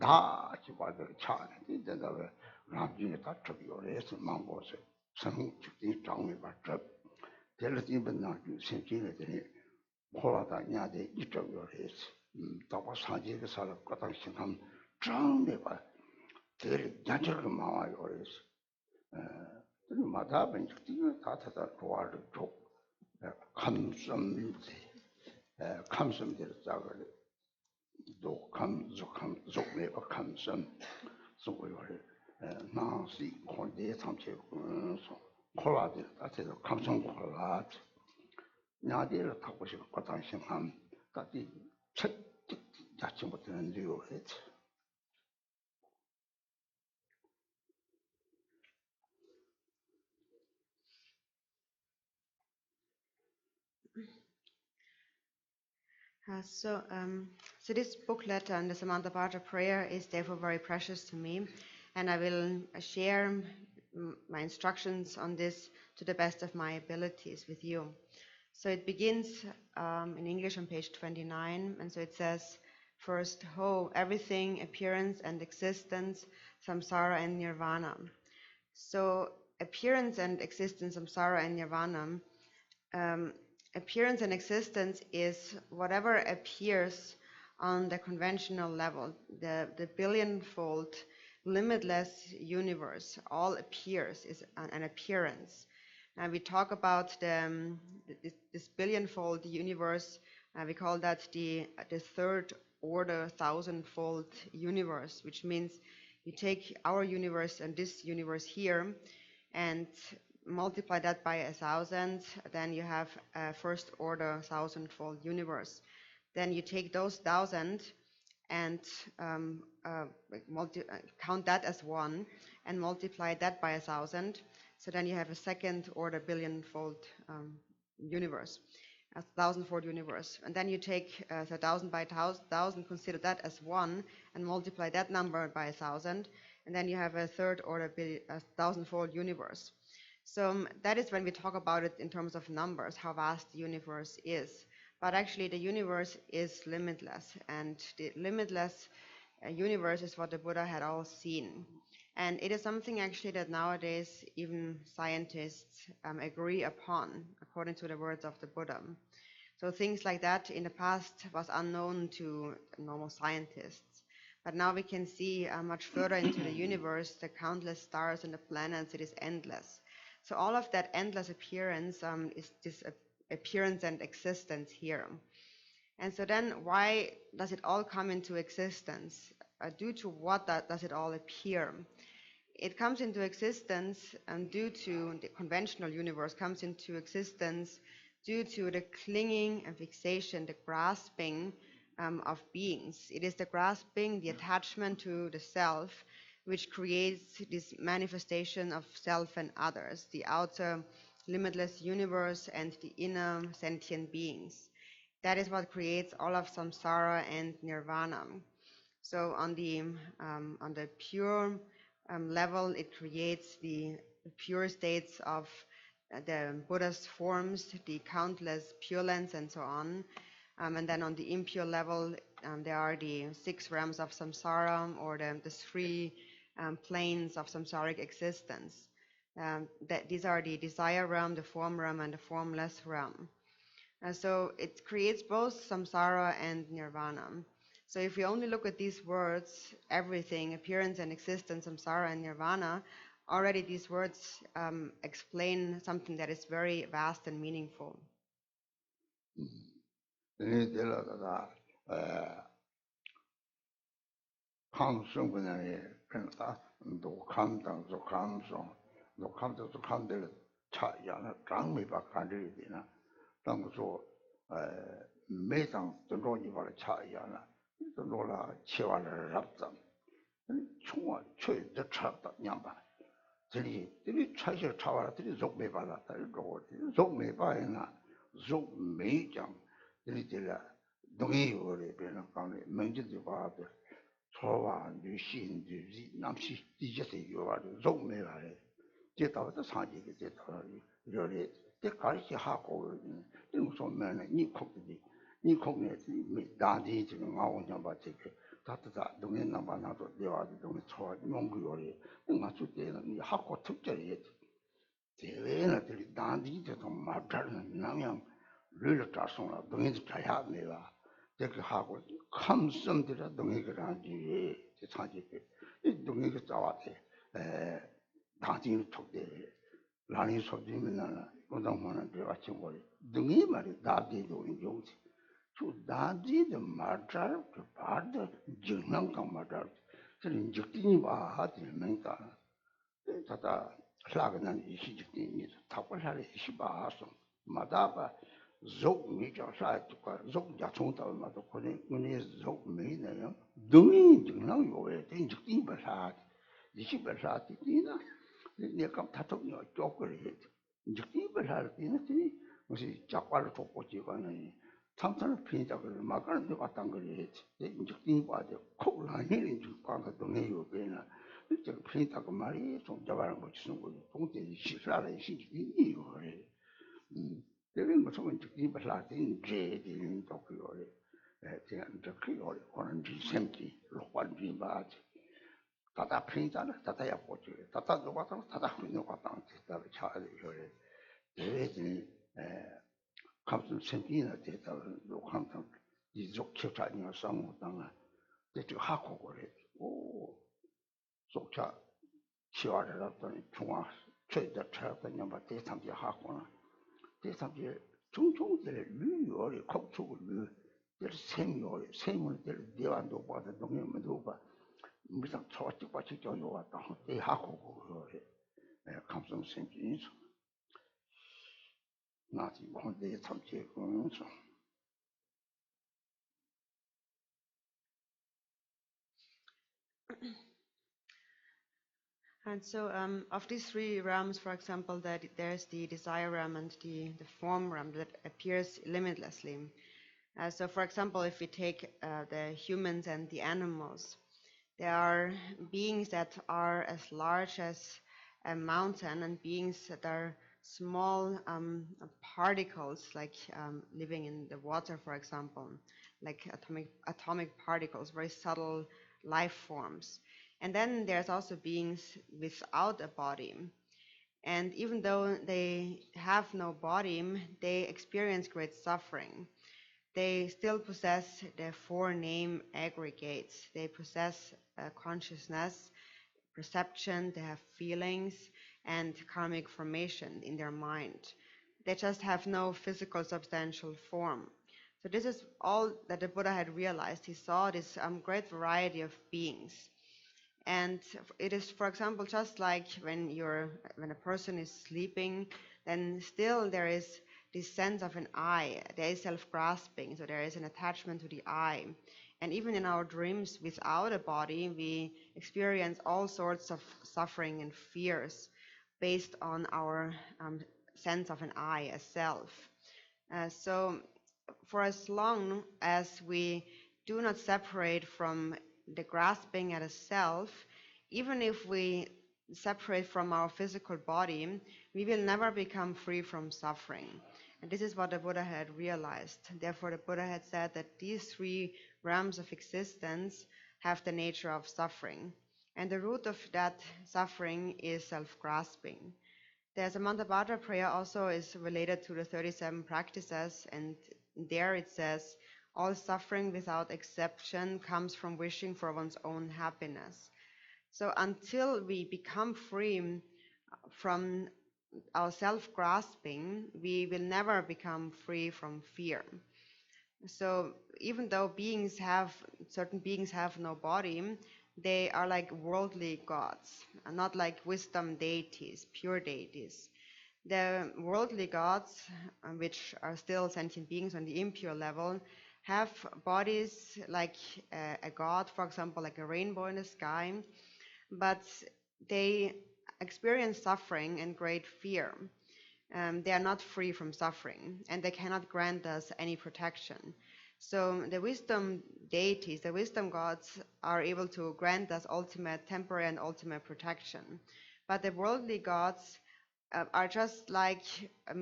다 시바들 차는 이제다 왜 남중에 다 접요래서 망고서 성직이 장미 받죠 델르티는 나중 생기는 되니 콜라다 냐데 이쪽요래서 다바 사지가 살아 거다 신함 장미가 될 야적을 마와요 그래서 마다 bentuknya tata keluar jok kamsam dari jaga do kam zok me ba kamsam so yore nasi konde samche so kola de tata kamsam kola nyade la 타고 싶어 과당신 함 까지 책 자체 못하는 리오 했지 So this booklet on the Samantabhadra prayer is therefore very precious to me, and I will share my instructions on this to the best of my abilities with you. So it begins in English on page 29, and so it says, first, everything, appearance and existence, samsara and nirvana. So appearance and existence, samsara and nirvana. Appearance and existence is whatever appears on the conventional level, the billionfold, limitless universe. All appears is an appearance. Now we talk about this billionfold universe. We call that the third order thousandfold universe, which means you take our universe and this universe here and multiply that by 1,000, then you have a first order thousandfold universe. Then you take those 1,000 and count that as 1 and multiply that by 1,000. So then you have a second order billionfold universe, a thousandfold universe. And then you take 1,000 by 1,000, consider that as 1 and multiply that number by 1,000. And then you have a third order thousandfold universe. So that is when we talk about it in terms of numbers, how vast the universe is. But actually the universe is limitless, and the limitless universe is what the Buddha had all seen. And it is something actually that nowadays even scientists agree upon, according to the words of the Buddha. So things like that in the past was unknown to normal scientists. But now we can see much further into the universe, the countless stars and the planets. It is endless. So all of that endless appearance is this appearance and existence here. And so then why does it all come into existence? Due to what does it all appear? It comes into existence due to the conventional universe, comes into existence due to the clinging and fixation, the grasping of beings. It is the grasping, the attachment to the self, which creates this manifestation of self and others, the outer limitless universe and the inner sentient beings. That is what creates all of samsara and nirvana. So on the pure level, it creates the pure states of the Buddha's forms, the countless pure lands and so on. And then on the impure level, there are the 6 realms of samsara, or the 3 planes of samsaric existence. These are the desire realm, the form realm, and the formless realm. So it creates both samsara and nirvana. So if we only look at these words, everything, appearance and existence, samsara and nirvana, already these words explain something that is very vast and meaningful. 다다 평자는 다다야 보지. 다다 누가 당 다다 누가 당 다다 차를 요래. 대외진 감수 생기나 대다를 녹함상 이족 교차ኛ 상무당아. 대체 하고 그래. 오. 속차 치와를 했더니 중앙 최대 차였더니 뭐 대상지 하고는 대상지 종종들의 유열이 kop축을 생물들 대완도 봐도 농염도 봐 무슨 초치과치 전도가 딱 대하고 그래 감성 생기서 나지 뭔데 참지 그러면서 And so, of these three realms, for example, that there's the desire realm and the form realm that appears limitlessly. So, for example, if we take the humans and the animals, there are beings that are as large as a mountain and beings that are small particles, like living in the water, for example, like atomic particles, very subtle life forms. And then there's also beings without a body. And even though they have no body, they experience great suffering. They still possess the four name aggregates. They possess consciousness, perception, they have feelings, and karmic formation in their mind. They just have no physical substantial form. So this is all that the Buddha had realized. He saw this great variety of beings. And it is, for example, just like when a person is sleeping, then still there is this sense of an I. There is self-grasping, so there is an attachment to the I. And even in our dreams without a body, we experience all sorts of suffering and fears based on our sense of an I, a self. So for as long as we do not separate from the grasping at a self, even if we separate from our physical body, we will never become free from suffering. And this is what the Buddha had realized. Therefore, the Buddha had said that these three realms of existence have the nature of suffering. And the root of that suffering is self-grasping. The Samantabhadra prayer also is related to the 37 practices, and there it says, all suffering without exception comes from wishing for one's own happiness. So until we become free from our self-grasping, we will never become free from fear. So even though certain beings have no body, they are like worldly gods, and not like wisdom deities, pure deities. The worldly gods, which are still sentient beings on the impure level, have bodies like a god, for example, like a rainbow in the sky, but they experience suffering and great fear. They are not free from suffering, and they cannot grant us any protection. So the wisdom deities, the wisdom gods, are able to grant us ultimate temporary and ultimate protection. But the worldly gods are just like a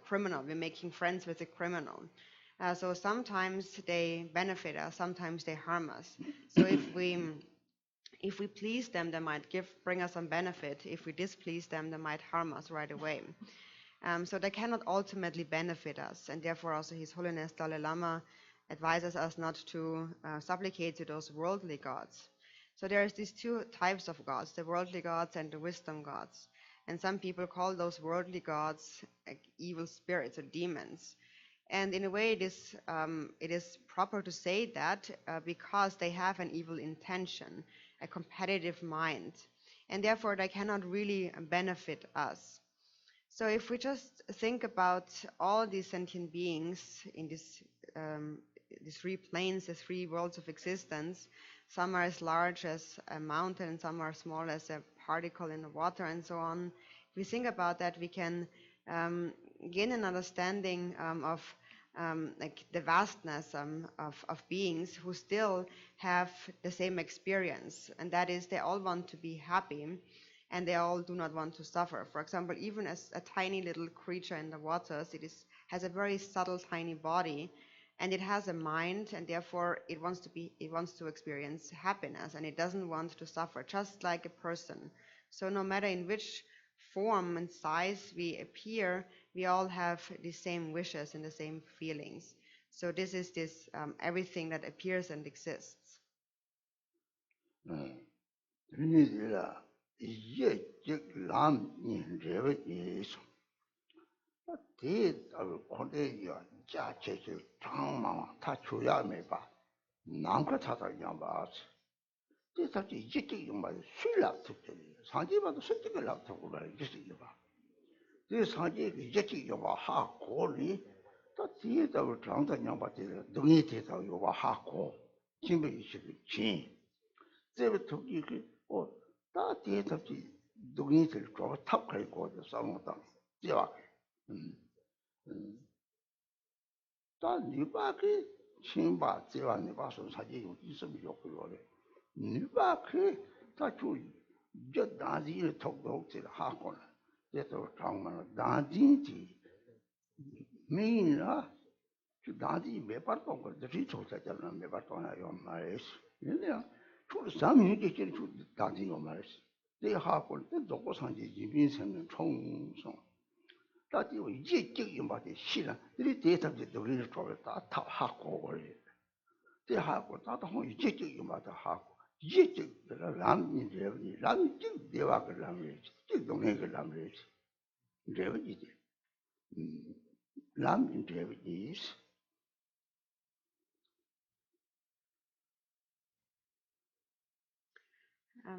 criminal. We're making friends with a criminal. So sometimes they benefit us, sometimes they harm us. So if we please them, they might bring us some benefit. If we displease them, they might harm us right away. So they cannot ultimately benefit us, and therefore also His Holiness Dalai Lama advises us not to supplicate to those worldly gods. So there's these two types of gods, the worldly gods and the wisdom gods. And some people call those worldly gods evil spirits or demons. And in a way, it is proper to say that because they have an evil intention, a competitive mind, and therefore they cannot really benefit us. So if we just think about all these sentient beings in these three planes, the three worlds of existence, some are as large as a mountain, some are small as a particle in the water, and so on. If we think about that, we can gain an understanding of like the vastness of beings who still have the same experience, and that is they all want to be happy, and they all do not want to suffer. For example, even as a tiny little creature in the waters, has a very subtle, tiny body, And it has a mind, and therefore it wants to experience happiness, and it doesn't want to suffer, just like a person. So no matter in which form and size we appear, we all have the same wishes and the same feelings. So this is everything that appears and exists.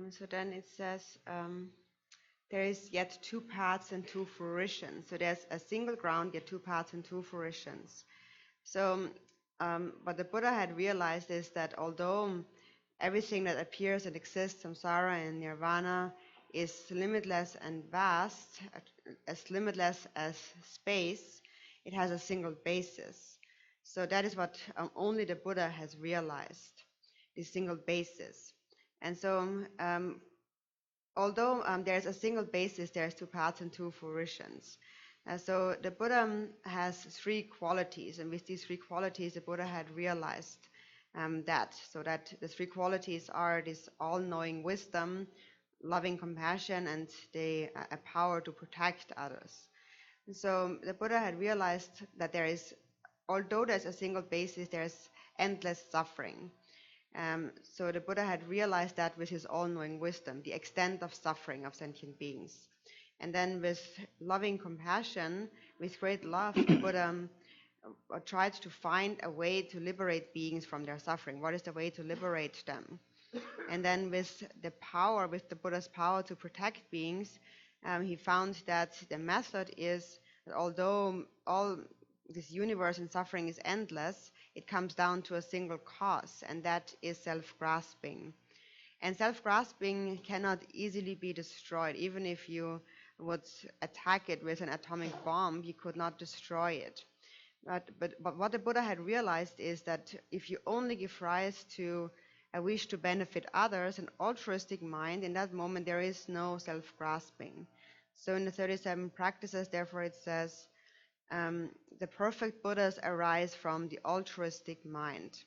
So then it says, there is yet two paths and two fruitions. So there's a single ground, yet two paths and two fruitions. So what the Buddha had realized is that although everything that appears and exists, samsara and nirvana, is limitless and vast, as limitless as space, it has a single basis. So that is what only the Buddha has realized, the single basis. And so although there's a single basis, there's two paths and two fruitions. So the Buddha has three qualities, and with these three qualities, the Buddha had realized so that the three qualities are this all-knowing wisdom, loving compassion, and a power to protect others. And so the Buddha had realized that although there's a single basis, there's endless suffering. So the Buddha had realized that with his all-knowing wisdom, the extent of suffering of sentient beings. And then with loving compassion, with great love, the Buddha tried to find a way to liberate beings from their suffering. What is the way to liberate them? And then with the Buddha's power to protect beings, he found that the method is that although all this universe and suffering is endless, it comes down to a single cause, and that is self-grasping. And self-grasping cannot easily be destroyed. Even if you would attack it with an atomic bomb, you could not destroy it. But what the Buddha had realized is that if you only give rise to a wish to benefit others, an altruistic mind, in that moment there is no self-grasping. So in the 37 practices, therefore, it says, the perfect Buddhas arise from the altruistic mind.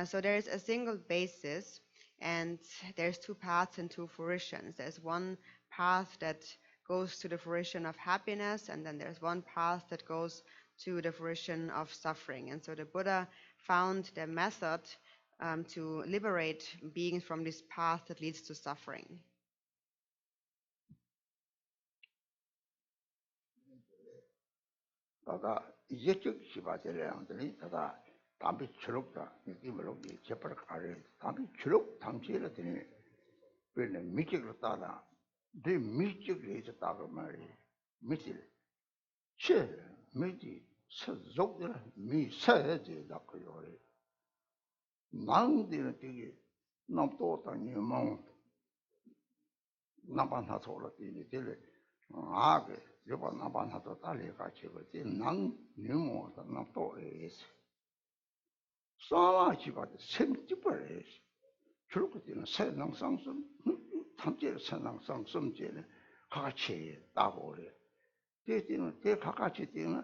So there is a single basis, and there's two paths and two fruitions. There's one path that goes to the fruition of happiness, and then there's one path that goes to the fruition of suffering. And so the Buddha found the method to liberate beings from this path that leads to suffering. 담비 추록다 느낌으로 제발 가래 담비 추록 당시에 되니 왜냐 미직으로 따라 내 미직을 해서 따고 말이 미직 체 미직 서족들 미사야지 나고요 망디는 되게 남도 당이면 남반하서로 되니 되게 아게 요번 남반하서 달리가 지고지 난 니모다 남도에서 사와지가 샘집을 저렇게 되는 세상상승 탐지의 세상상승제는 같이 따고래 대티는 대 같이 되는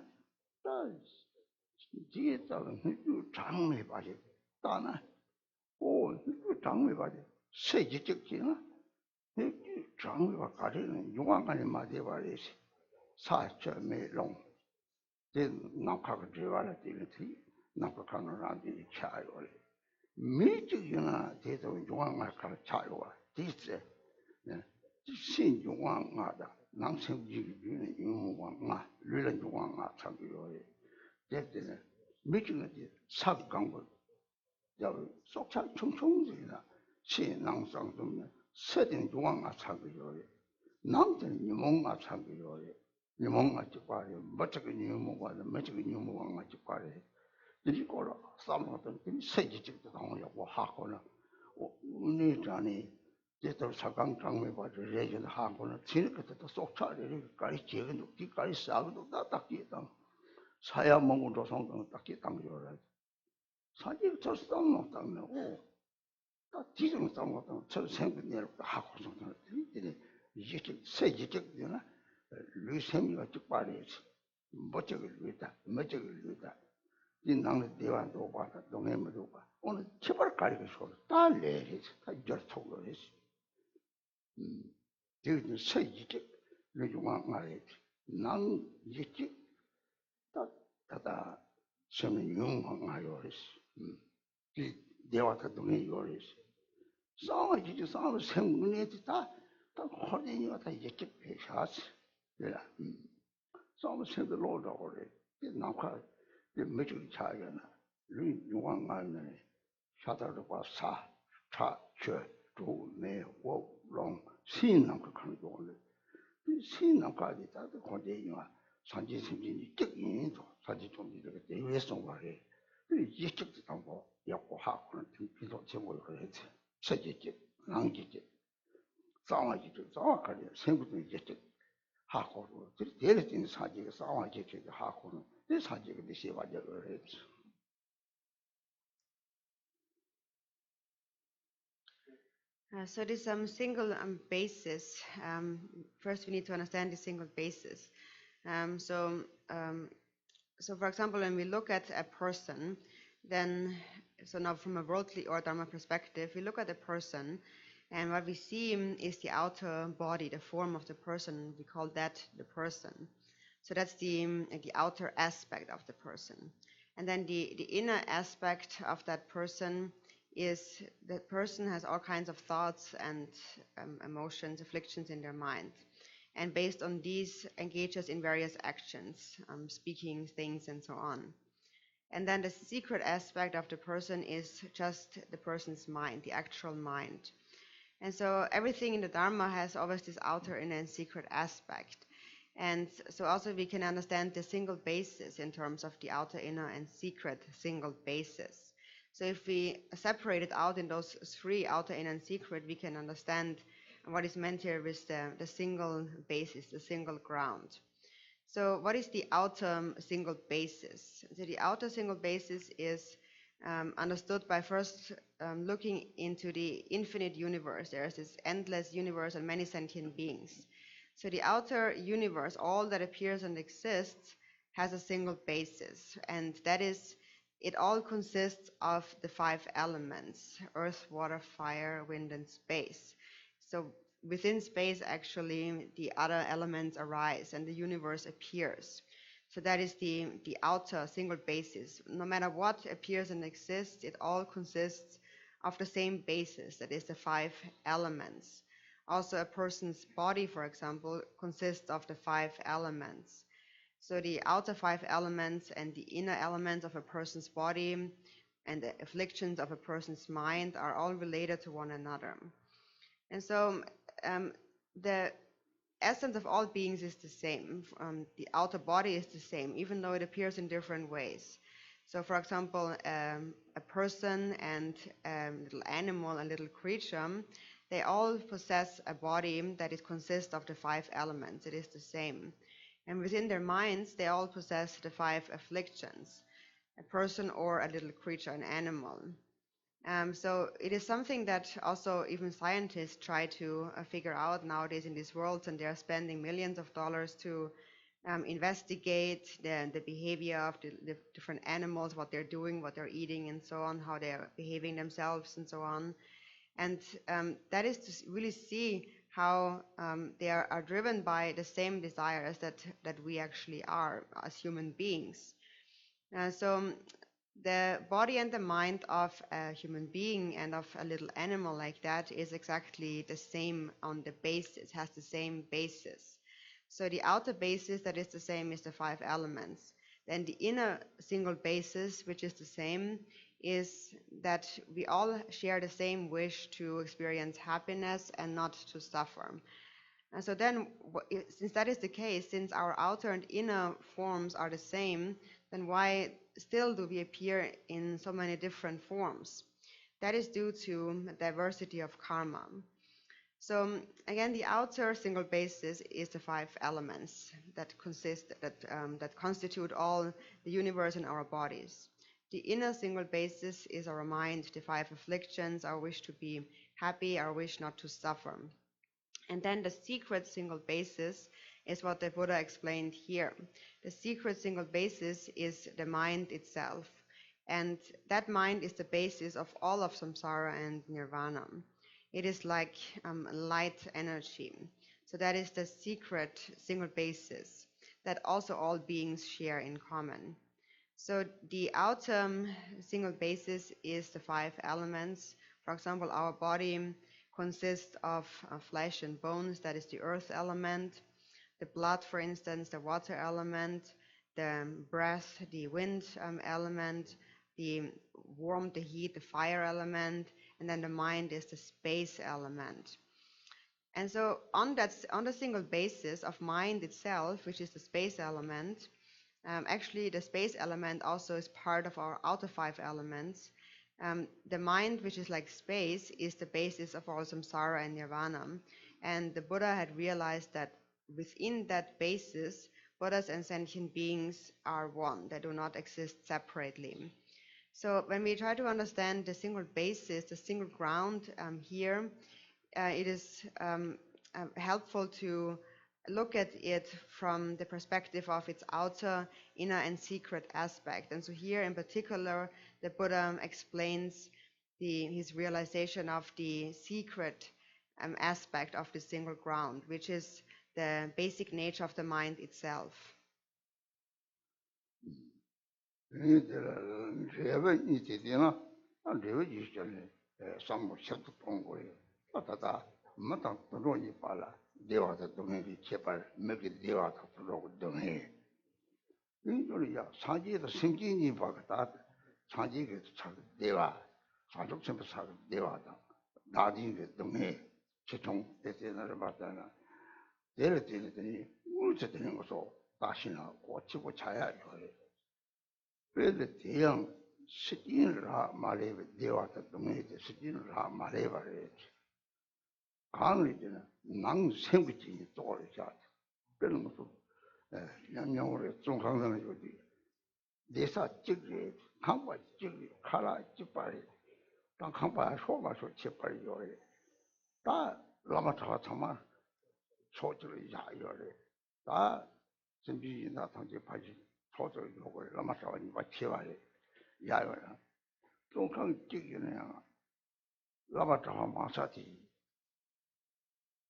뒤에 따른 장미 바지 따나 오 장미 바지 세지적지나 장미가 가리는 용왕간에 맞아 버리시 사처매롱 제 나카가 되어라 되는지 나카가는 안디 차요 미적이나 제도 용왕을 가르쳐요 디스 신용왕하다 남성지기는 용왕아 르는 용왕아 참고요 제때는 미적이 사강을 야 속차 총총이나 신앙상 좀 세된 용왕아 참고요 남들은 용왕아 참고요 용왕아 직과래 멋지게 용왕아 멋지게 용왕아 직과래 이거로 싸움하던 세지직도 당하고 하고는 우리잖이 제대로 사강 장매 봐도 레전 하고는 지금부터 속차리를 까리 제가 뒤까지 싸고도 다 딱기다 사야 먹고도 성경 딱기 당겨라 사실 저 싸움하다면 다 뒤좀 싸움하다면 저 생각내로 하고 성경 이게 세지직이나 루셈이가 직발이지 멋지게 루다 멋지게 루다 이 나는 대화도 봐다 동해도 봐 오늘 제발 가리고 싶어 다 내리지 다 열통을 했어 지금 세지직 루중앙 말이지 난 이제 다다 저는 용왕하여 했어 이 대화도 동해 요랬어 싸워지지 싸워 생문에도 다 허리니가 다 이제 배샤스 그래 싸움 생도 로다고 그래 나카 매주 차이나 용왕 안에 샤다도 봐사 차처 조매 워롱 신남그 하는 거는 신남까지 다들 권대이와 산지 심진이 적인도 산지 좀 이렇게 대외성 말에 이 직도 당고 약고 하고는 비도 제목을 그랬지 세계적 랑기적 싸워지죠 싸워가리 생부도 이제 하고로 대리진 사지가 싸워지죠 하고는 이 사지가 되시 와저를 했지. So this single basis. First, we need to understand the single basis. So for example, when we look at a person, then so now from a worldly or Dharma perspective, we look at a person, and what we see is the outer body, the form of the person. We call that the person. So that's the outer aspect of the person, and then the inner aspect of that person is that person has all kinds of thoughts and emotions, afflictions in their mind. And based on these, engages in various actions, speaking, things, and so on. And then the secret aspect of the person is just the person's mind, the actual mind. And so everything in the Dharma has always this outer, inner, and secret aspect. And so also we can understand the single basis in terms of the outer, inner, and secret single basis. So if we separate it out in those three, outer, inner, and secret, we can understand what is meant here with the single basis, the single ground. So what is the outer single basis? So the outer single basis is understood by first looking into the infinite universe. There's this endless universe and many sentient beings. So the outer universe, all that appears and exists, has a single basis, and that is, it all consists of the 5 elements: earth, water, fire, wind, and space. So within space, actually, the other elements arise and the universe appears. So that is the outer single basis. No matter what appears and exists, it all consists of the same basis, that is the 5 elements. Also, a person's body, for example, consists of the 5 elements. So the outer 5 elements and the inner elements of a person's body and the afflictions of a person's mind are all related to one another. And so the essence of all beings is the same. The outer body is the same, even though it appears in different ways. So for example, a person and a little animal, a little creature, they all possess a body that consists of the 5 elements. It is the same. And within their minds, they all possess the 5 afflictions, a person or a little creature, an animal. So it is something that also even scientists try to figure out nowadays in these worlds, and they are spending millions of dollars to investigate the behavior of the different animals, what they're doing, what they're eating, and so on, how they're behaving themselves, and so on. And that is to really see how they are driven by the same desires that we actually are as human beings. So the body and the mind of a human being and of a little animal like that is exactly the same on the basis, has the same basis. So the outer basis that is the same is the 5 elements. Then the inner single basis, which is the same, is that we all share the same wish to experience happiness and not to suffer. And so then, since that is the case, since our outer and inner forms are the same, then why still do we appear in so many different forms? That is due to diversity of karma. So again, the outer single basis is the 5 elements that constitute all the universe and our bodies. The inner single basis is our mind, the 5 afflictions, our wish to be happy, our wish not to suffer. And then the secret single basis is what the Buddha explained here. The secret single basis is the mind itself. And that mind is the basis of all of samsara and nirvana. It is like light energy. So that is the secret single basis that also all beings share in common. So the outer single basis is the 5 elements. For example, our body consists of flesh and bones, that is the earth element. The blood, for instance, the water element. The breath, the wind element. The warmth, the heat, the fire element. And then the mind is the space element. And so on the single basis of mind itself, which is the space element, actually the space element also is part of our outer 5 elements. The mind, which is like space, is the basis of all samsara and nirvana. And the Buddha had realized that within that basis, Buddhas and sentient beings are one. They do not exist separately. So when we try to understand the single basis, the single ground here, it is helpful to look at it from the perspective of its outer, inner, and secret aspect. And so here in particular, the Buddha explains his realization of the secret aspect of the single ground, which is the basic nature of the mind itself. 대화도 동행이 제발 몇개 대화도 들어오고 동행. 인도리야 사지에도 생기니 봐다 사지에 참 대화 사족 전부 사 대화다. 나중에 동행 최종 대세를 받다나 내를 때니 울지 되는 것도 다시나 고치고 자야 해요. 그래서 대형 시인을 말해 대화도 동행이 시인을 말해 버려야지. 강의 때는 낭 생기지 또르자 그런 것도 양양으로 중앙선을 여기 대사 찍기 강바 찍기 카라 찍발이 당 강바 소마소 찍발이 요래 다 라마타 참아 소주를 야요래 다 준비나 당제 파지 소주 요걸 라마타니 바치와래 야요라 중앙 찍기는 라마타 마사티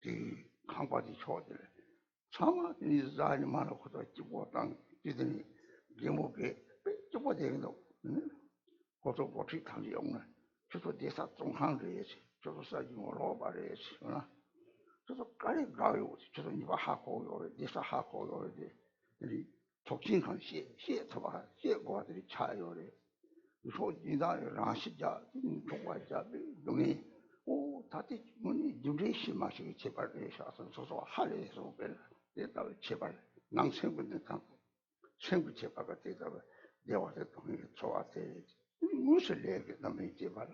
이 강바지 초들 참아 이 자리 많은 것도 찍고 땅 지더니 개목에 찍고 되는도 고소 고치 당이 없네 저도 대사 중앙에서 저도 사지 뭐로 말해서나 저도 까리 가요 저도 이거 하고 요 대사 하고 요 이 촉진한 시에 더 시고들이 차요래 소진다 라시자 중과자 동이 오 다들 뭐니 유레시 마시기 제발 내셔서 소소 하래서 벨 내가 제발 낭생분들 당 생부 제발가 되다가 내와서 동이 좋아해 무슨 얘기 남이 제발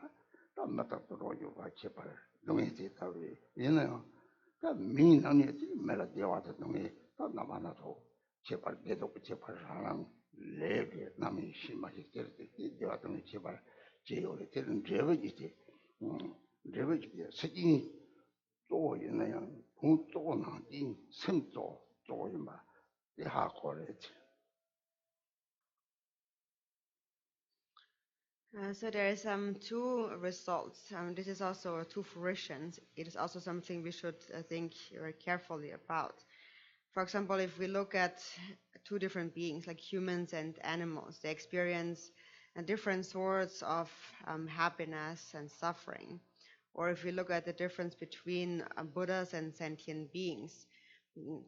담마다 들어요 제발 동이 되다가 얘는 그 민나니 메라 대와서 동이 다 남아나도 제발 내도 제발 하는 레게 남이 심하게 될 때 대와 동이 제발 제요래 되는 제거지 레버지 세진이 또 있나요? 공또 나딘 sem도 또이마 So there is two results. This is also two fruitions. It is also something we should think very carefully about. For example, if we look at two different beings, like humans and animals, they experience different sorts of happiness and suffering. Or if we look at the difference between Buddhas and sentient beings,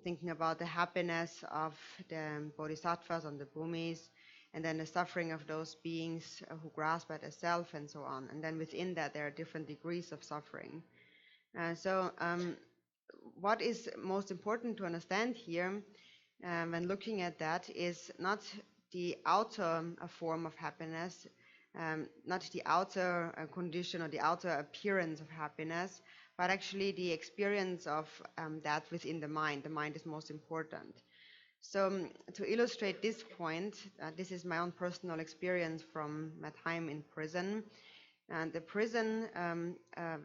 thinking about the happiness of the bodhisattvas on the bhumis, and then the suffering of those beings who grasp at a self and so on. And then within that, there are different degrees of suffering. So what is most important to understand here when looking at that is not the outer form of happiness, not the outer condition or the outer appearance of happiness, but actually the experience of that within the mind. The mind is most important. So to illustrate this point, this is my own personal experience from my time in prison. And the prison,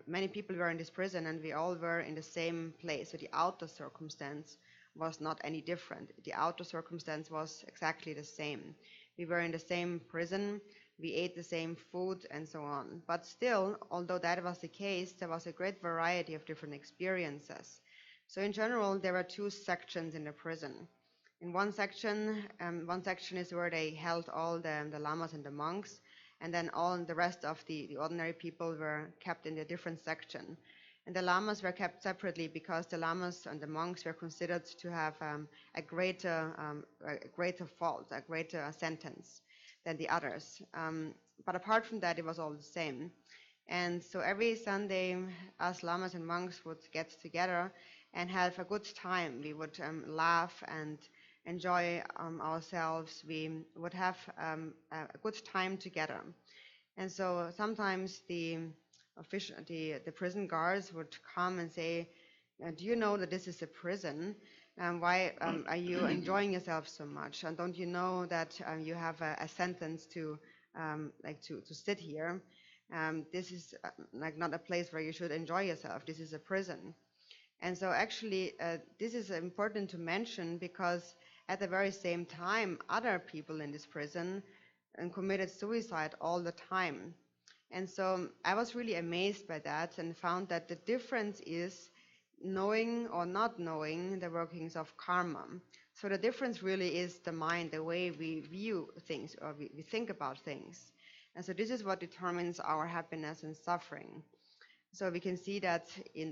many people were in this prison and we all were in the same place. So the outer circumstance was not any different. The outer circumstance was exactly the same. We were in the same prison, we ate the same food and so on. But still, although that was the case, there was a great variety of different experiences. So in general, there were two sections in the prison. In one section is where they held all the lamas and the monks, and then all the rest of the ordinary people were kept in a different section. And the lamas were kept separately because the lamas and the monks were considered to have a greater fault, a greater sentence than the others. But apart from that, it was all the same. And so every Sunday, us lamas and monks would get together and have a good time. We would laugh and enjoy ourselves. We would have a good time together. And so sometimes the prison guards would come and say, do you know that this is a prison? Why are you enjoying yourself so much? And don't you know that you have a sentence to sit here? This is not a place where you should enjoy yourself. This is a prison. And so actually, this is important to mention because at the very same time, other people in this prison committed suicide all the time. And so I was really amazed by that and found that the difference is knowing or not knowing the workings of karma. So the difference really is the mind, the way we view things or we think about things. And so this is what determines our happiness and suffering. So we can see that in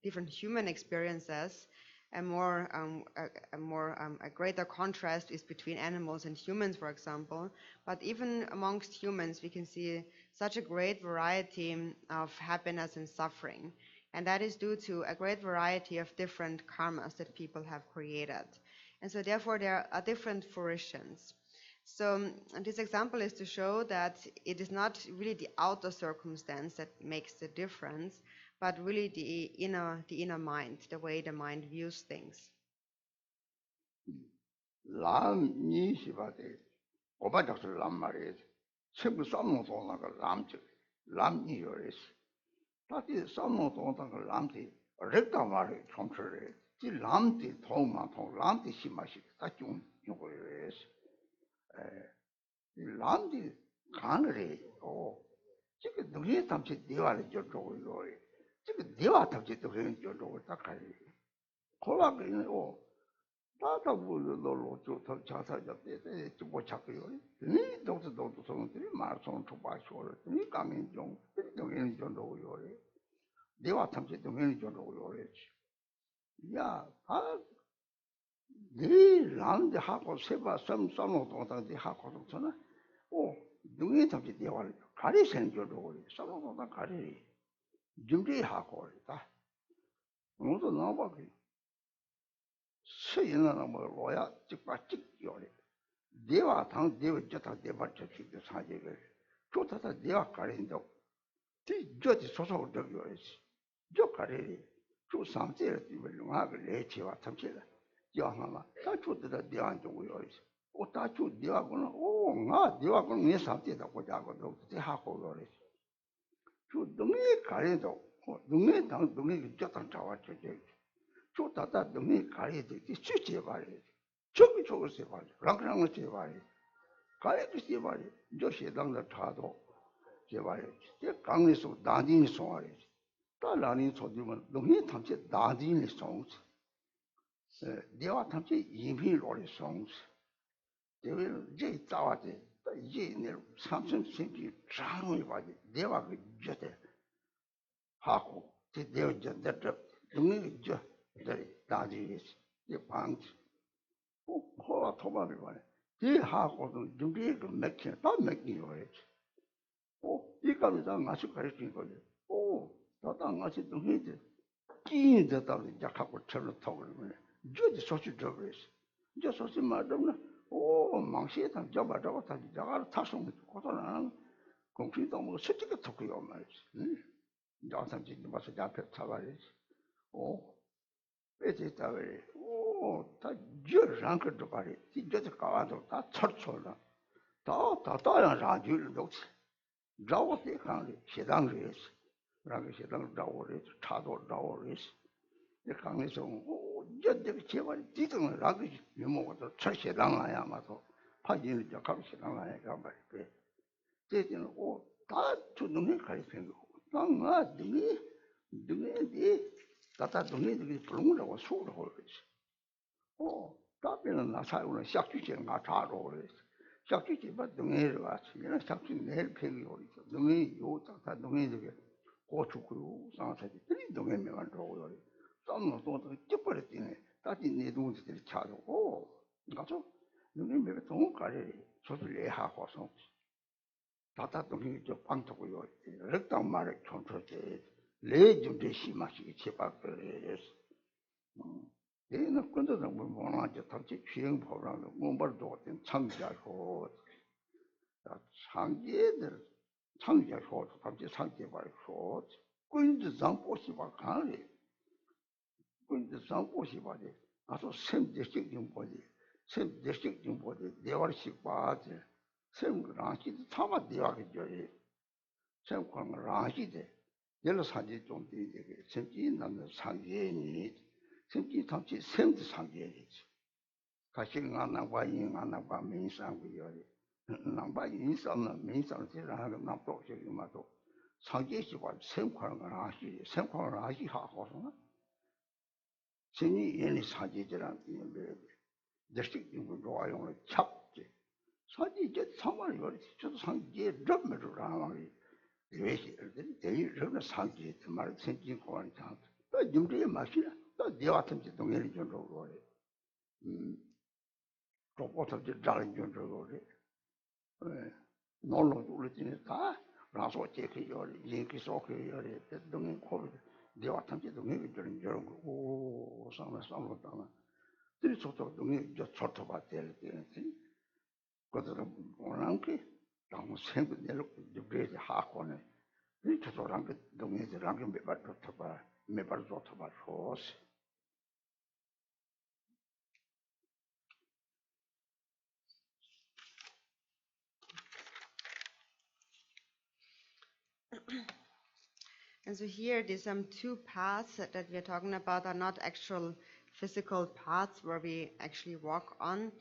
different human experiences, a greater contrast is between animals and humans, for example. But even amongst humans, we can see such a great variety of happiness and suffering. And that is due to a great variety of different karmas that people have created. And so therefore, there are different fruitions. So this example is to show that it is not really the outer circumstance that makes the difference, but really the inner mind, the way the mind views things. 람 니시바데 오바닥스 람 말이에요. 최고 삼노도나가 람지 람니 요레스. 다디 삼노도나가 람지 렉다 말이 총처래. 지 람디 통마 통 람디 심마시 다중 요거레스. 람디 가늘이 지금 누구에 담지 대화를 저쪽으로 요래. 지금 대화 담지 또 그런 저쪽으로 딱 가요. 콜라그는 다다 부르도 저 자사잡대 뭐 찾고요. 이 도도 소문들이 마라톤 초바쇼를 이 가면 좀 동행이 좀 오요래. 대화 탐지 동행이 좀 오요래. 야, 네 란데 하고 세바 섬섬노 동당데 하고 저는 동행 탐지 대화를 가리세는 좀 오래. 섬노 가리. 준비하고 있다. 모두 나와 그 서인은 뭐 로야 찍바찍 요래. 대화 당 대화 저다 대화 저기도 사제를 좋다다 대화 가린도 저지 소소 저기 요래지. 저 가리 주 상제를 이블롱하고 레치와 탐지라. 야하나 다 좋다 대화 좀 요래지. 다 좋 대화고는 나 대화고는 내 상제다 고자고도 대하고 요래지. 주 동네 가린도 동네 당 동네 저다 잡아 저기 저 다다 능이 가야 돼. 수제 말이. 저기 세 말이. 랑랑을 세 말이. 가야 돼 말이. 저 세상의 차도 제 말이. 제 강에서 나딘이 송아리. 다 나딘 소디면 능이 탐지 나딘이 송스. 내가 탐지 이미로리 송스. 내가 이제 따와지. 이제 내 삼성 생기 장을 봐지. 내가 그 저때 하고 내가 이제 내가 능이 저 나딘이 이 방. 코가 토마를 말해. 이 하고도 준비해 그 맥힌 다 맥힌 거예요. 이 가면서 마시 가르친 거예요. 나도 마시 좀 해지. 끼인데 다 약하고 철로 타고 그러면 저기 소치 저거였어. 저 소치 말하면 망시에다 잡아다가 다 자가 타송 고소는 공피도 뭐 실제가 듣고요 말이지. 나한테 지금 와서 앞에 타봐야지. 배제다 그래. 다 저랑그 도발이 진짜 가와도 다 철철다. 다양 라주를 놓지. 라오데 강리 시당리스. 라게 시당 라오레 차도 라오레스. 이 강에서 저들 제발 뒤등을 라게 유모도 철시당 아야마도 파진을 저 갑시당 아야가 말이게. 제지는 다 주능이 가르치는 거. 당아 등이 다다 등이 불응으로 수로 그러지. 답변은 나 사용은 샥주지 나 자로 그랬어. 샥주지 봐 등에를 같이 내가 샥주 내일 폐기 오리죠. 등에 요 딱다 등에 저게 고추고 상사지 들이 등에 매만 들어오요. 땀도 또 찌버렸더니 다시 내 동생들이 차고 가서 등에 매가 동 가래 저들 하고서 다다 등에 저 빵터고요. 렉당 말에 총초지 레좀데 심하시게 제발 그랬어. 얘는 근데도 뭐 뭐나지 당시 주행 법랑도 뭐말도 같은 창자고 창제들 창자고 당시 창제 말고 군주상 보시바 가리 군주상 보시바지 아주 샘대식 좀 보지 샘대식 좀 보지 대화식 봐지 샘그랑시 참아 대화겠죠 샘광랑시데 열로 사지 좀 되게 샘지 남는 상계니 생기 탐지 생도 상계이지. 가신 안나와 인 안나와 민상이요리. 남바 인상은 민상지라는 남도 저기마도 상계시와 생활을 하시 생활을 하시 하고서 신이 얘네 사지지란 이게 대식이 좋아요를 잡지. 사지 이제 상관이 거리 저도 상계 럼으로 하는 이외시들 대리를 상계 말 생긴 거는 다 윤리의 맛이야. 내 같은 게 동해를 좀 그래. 로봇을 잘하는 좀 그래. 놀러 올리지는 다 라서 제기요. 얘기 속에요. 동해 코를 내 같은 게 동해를 좀 저런 거. 상상을 당한. 들이 저도 동해 저 저도 봤대요. 그들은 원한 게 너무 생각 내로 그래 하고는 이 저랑 그 동해들랑 좀 매발 좋다 매발 좋다 봐. And so here, these two paths that we are talking about are not actual physical paths where we actually walk on,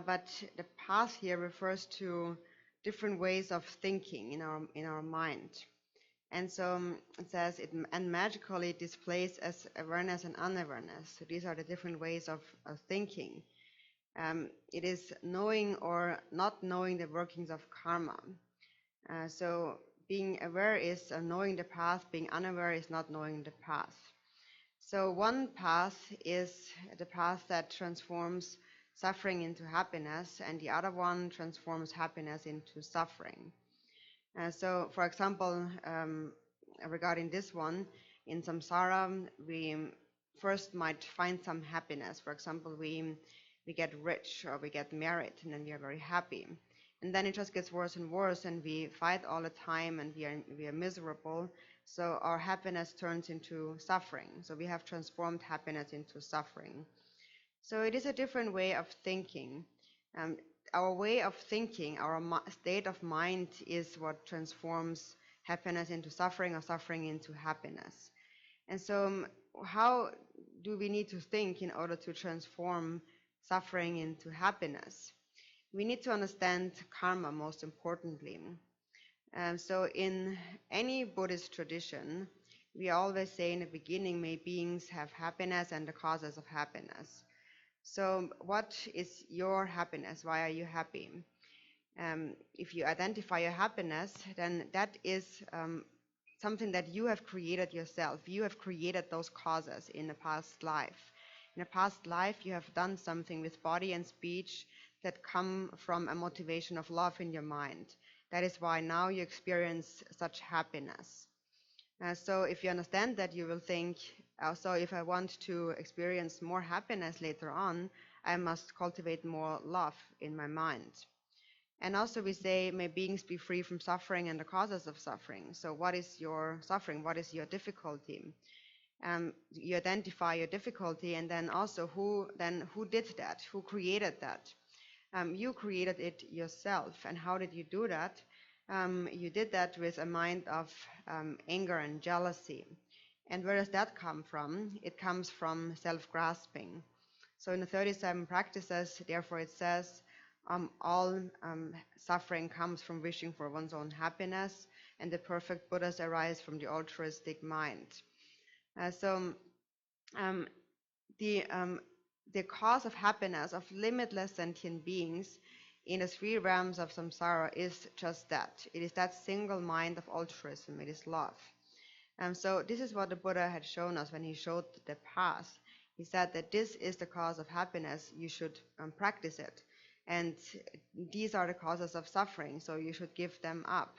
but the path here refers to different ways of thinking in our mind. And so it says and magically displays as awareness and unawareness. So these are the different ways of thinking. It is knowing or not knowing the workings of karma. So being aware is knowing the path, being unaware is not knowing the path. So one path is the path that transforms suffering into happiness, and the other one transforms happiness into suffering. So, for example, regarding this one, in samsara, we first might find some happiness. For example, we get rich or we get married, and then we are very happy. And then it just gets worse and worse, and we fight all the time, and we are miserable. So our happiness turns into suffering. So we have transformed happiness into suffering. So it is a different way of thinking. Our way of thinking, our state of mind is what transforms happiness into suffering or suffering into happiness. And so how do we need to think in order to transform suffering into happiness? We need to understand karma most importantly. So in any Buddhist tradition, we always say in the beginning, may beings have happiness and the causes of happiness. So what is your happiness? Why are you happy? If you identify your happiness, then that is something that you have created yourself. You have created those causes in a past life. In a past life, you have done something with body and speech that come from a motivation of love in your mind. That is why now you experience such happiness. So if you understand that, you will think, so if I want to experience more happiness later on, I must cultivate more love in my mind. And also we say, may beings be free from suffering and the causes of suffering. So what is your suffering? What is your difficulty? You identify your difficulty, and then also who did that? Who created that? You created it yourself. And how did you do that? You did that with a mind of anger and jealousy. And where does that come from? It comes from self-grasping. So in the 37 practices, therefore it says, all suffering comes from wishing for one's own happiness, and the perfect Buddhas arise from the altruistic mind. So the cause of happiness of limitless sentient beings in the 3 realms of samsara is just that. It is that single mind of altruism. It is love. So this is what the Buddha had shown us when he showed the path. He said that this is the cause of happiness. You should practice it. And these are the causes of suffering, so you should give them up.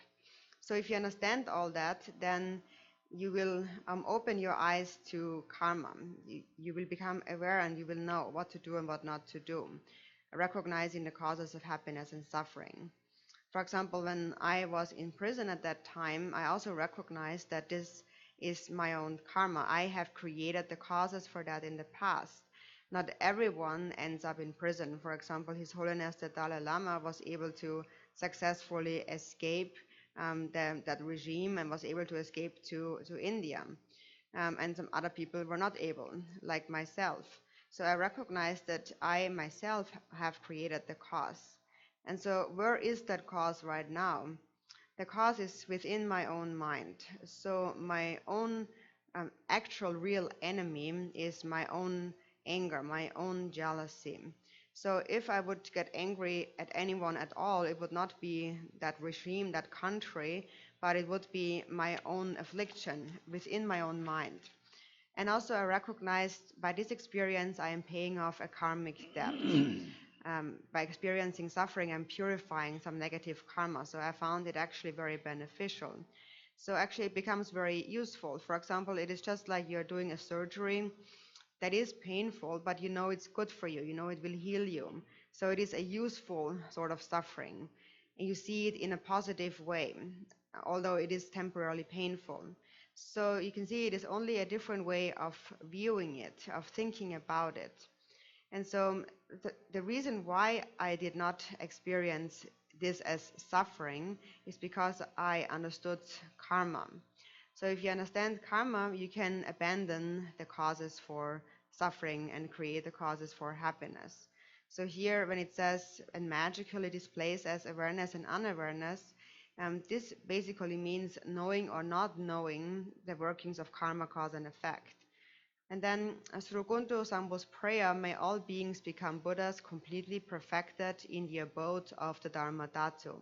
So if you understand all that, then you will open your eyes to karma. You will become aware, and you will know what to do and what not to do, recognizing the causes of happiness and suffering. For example, when I was in prison at that time, I also recognized that this is my own karma. I have created the causes for that in the past. Not everyone ends up in prison. For example, His Holiness the Dalai Lama was able to successfully escape that regime and was able to escape to India. And some other people were not able, like myself. So I recognize that I myself have created the cause. And so where is that cause right now? The cause is within my own mind. So my own actual real enemy is my own anger, my own jealousy. So if I would get angry at anyone at all, it would not be that regime, that country, but it would be my own affliction within my own mind. And also I recognized by this experience I am paying off a karmic debt. By experiencing suffering, I'm purifying some negative karma. So I found it actually very beneficial. So actually it becomes very useful. For example, it is just like you're doing a surgery that is painful, but you know it's good for you. You know it will heal you. So it is a useful sort of suffering. And you see it in a positive way, although it is temporarily painful. So you can see it is only a different way of viewing it, of thinking about it. And so the reason why I did not experience this as suffering is because I understood karma. So if you understand karma, you can abandon the causes for suffering and create the causes for happiness. So here when it says and magically displays as awareness and unawareness, this basically means knowing or not knowing the workings of karma, cause and effect. And then through Gunto Sambo's prayer, may all beings become Buddhas completely perfected in the abode of the Dharma Dhatu.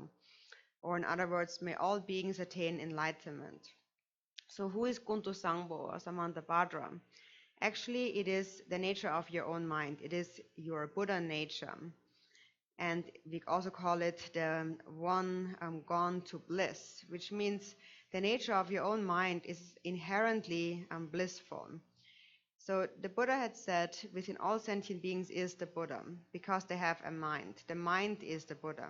Or in other words, may all beings attain enlightenment. So who is Gunto Sangbo or Samantabhadra? Actually, it is the nature of your own mind. It is your Buddha nature. And we also call it the one gone to bliss, which means the nature of your own mind is inherently blissful. So the Buddha had said, within all sentient beings is the Buddha, because they have a mind. The mind is the Buddha.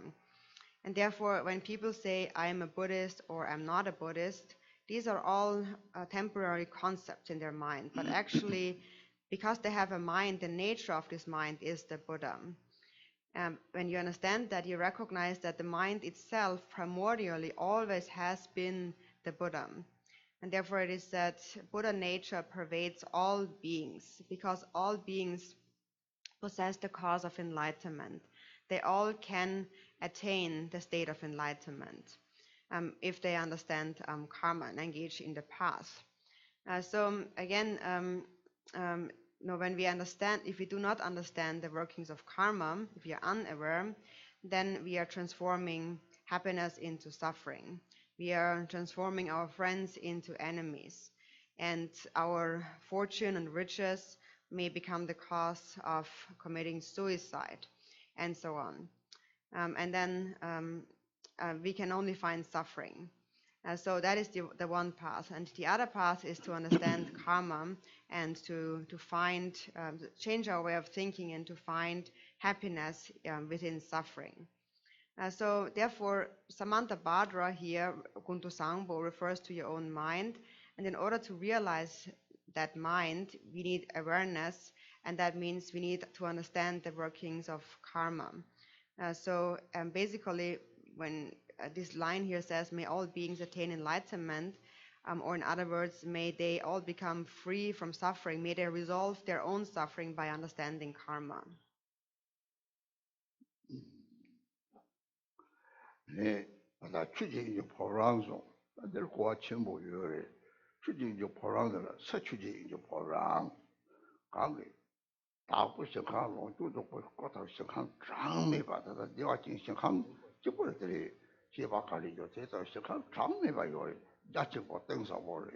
And therefore, when people say, I am a Buddhist or I'm not a Buddhist, these are all temporary concepts in their mind. But actually, because they have a mind, the nature of this mind is the Buddha. When you understand that, you recognize that the mind itself primordially always has been the Buddha. And therefore it is said Buddha nature pervades all beings, because all beings possess the cause of enlightenment. They all can attain the state of enlightenment if they understand karma and engage in the path. So again, when we understand, if we do not understand the workings of karma, if we are unaware, then we are transforming happiness into suffering. We are transforming our friends into enemies, and our fortune and riches may become the cause of committing suicide, and so on. And then we can only find suffering. So that is the one path. And the other path is to understand karma and to find, change our way of thinking and to find happiness within suffering. So therefore, Samantabhadra here, Guntu Sangpo, refers to your own mind. And in order to realize that mind, we need awareness. And that means we need to understand the workings of karma. So basically, when this line here says, may all beings attain enlightenment, or in other words, may they all become free from suffering, may they resolve their own suffering by understanding karma. 네, 나 추진이 보랑송, 늘 고아 첨부 요래, 추진이 보랑들, 서추진이 보랑, 강게, 다부 시간 농주도 고다 시간 장미 받아다 내가 진행한 집벌들이 제바까지요 대서 시간 장미 봐요. 자체 못 등서 버려.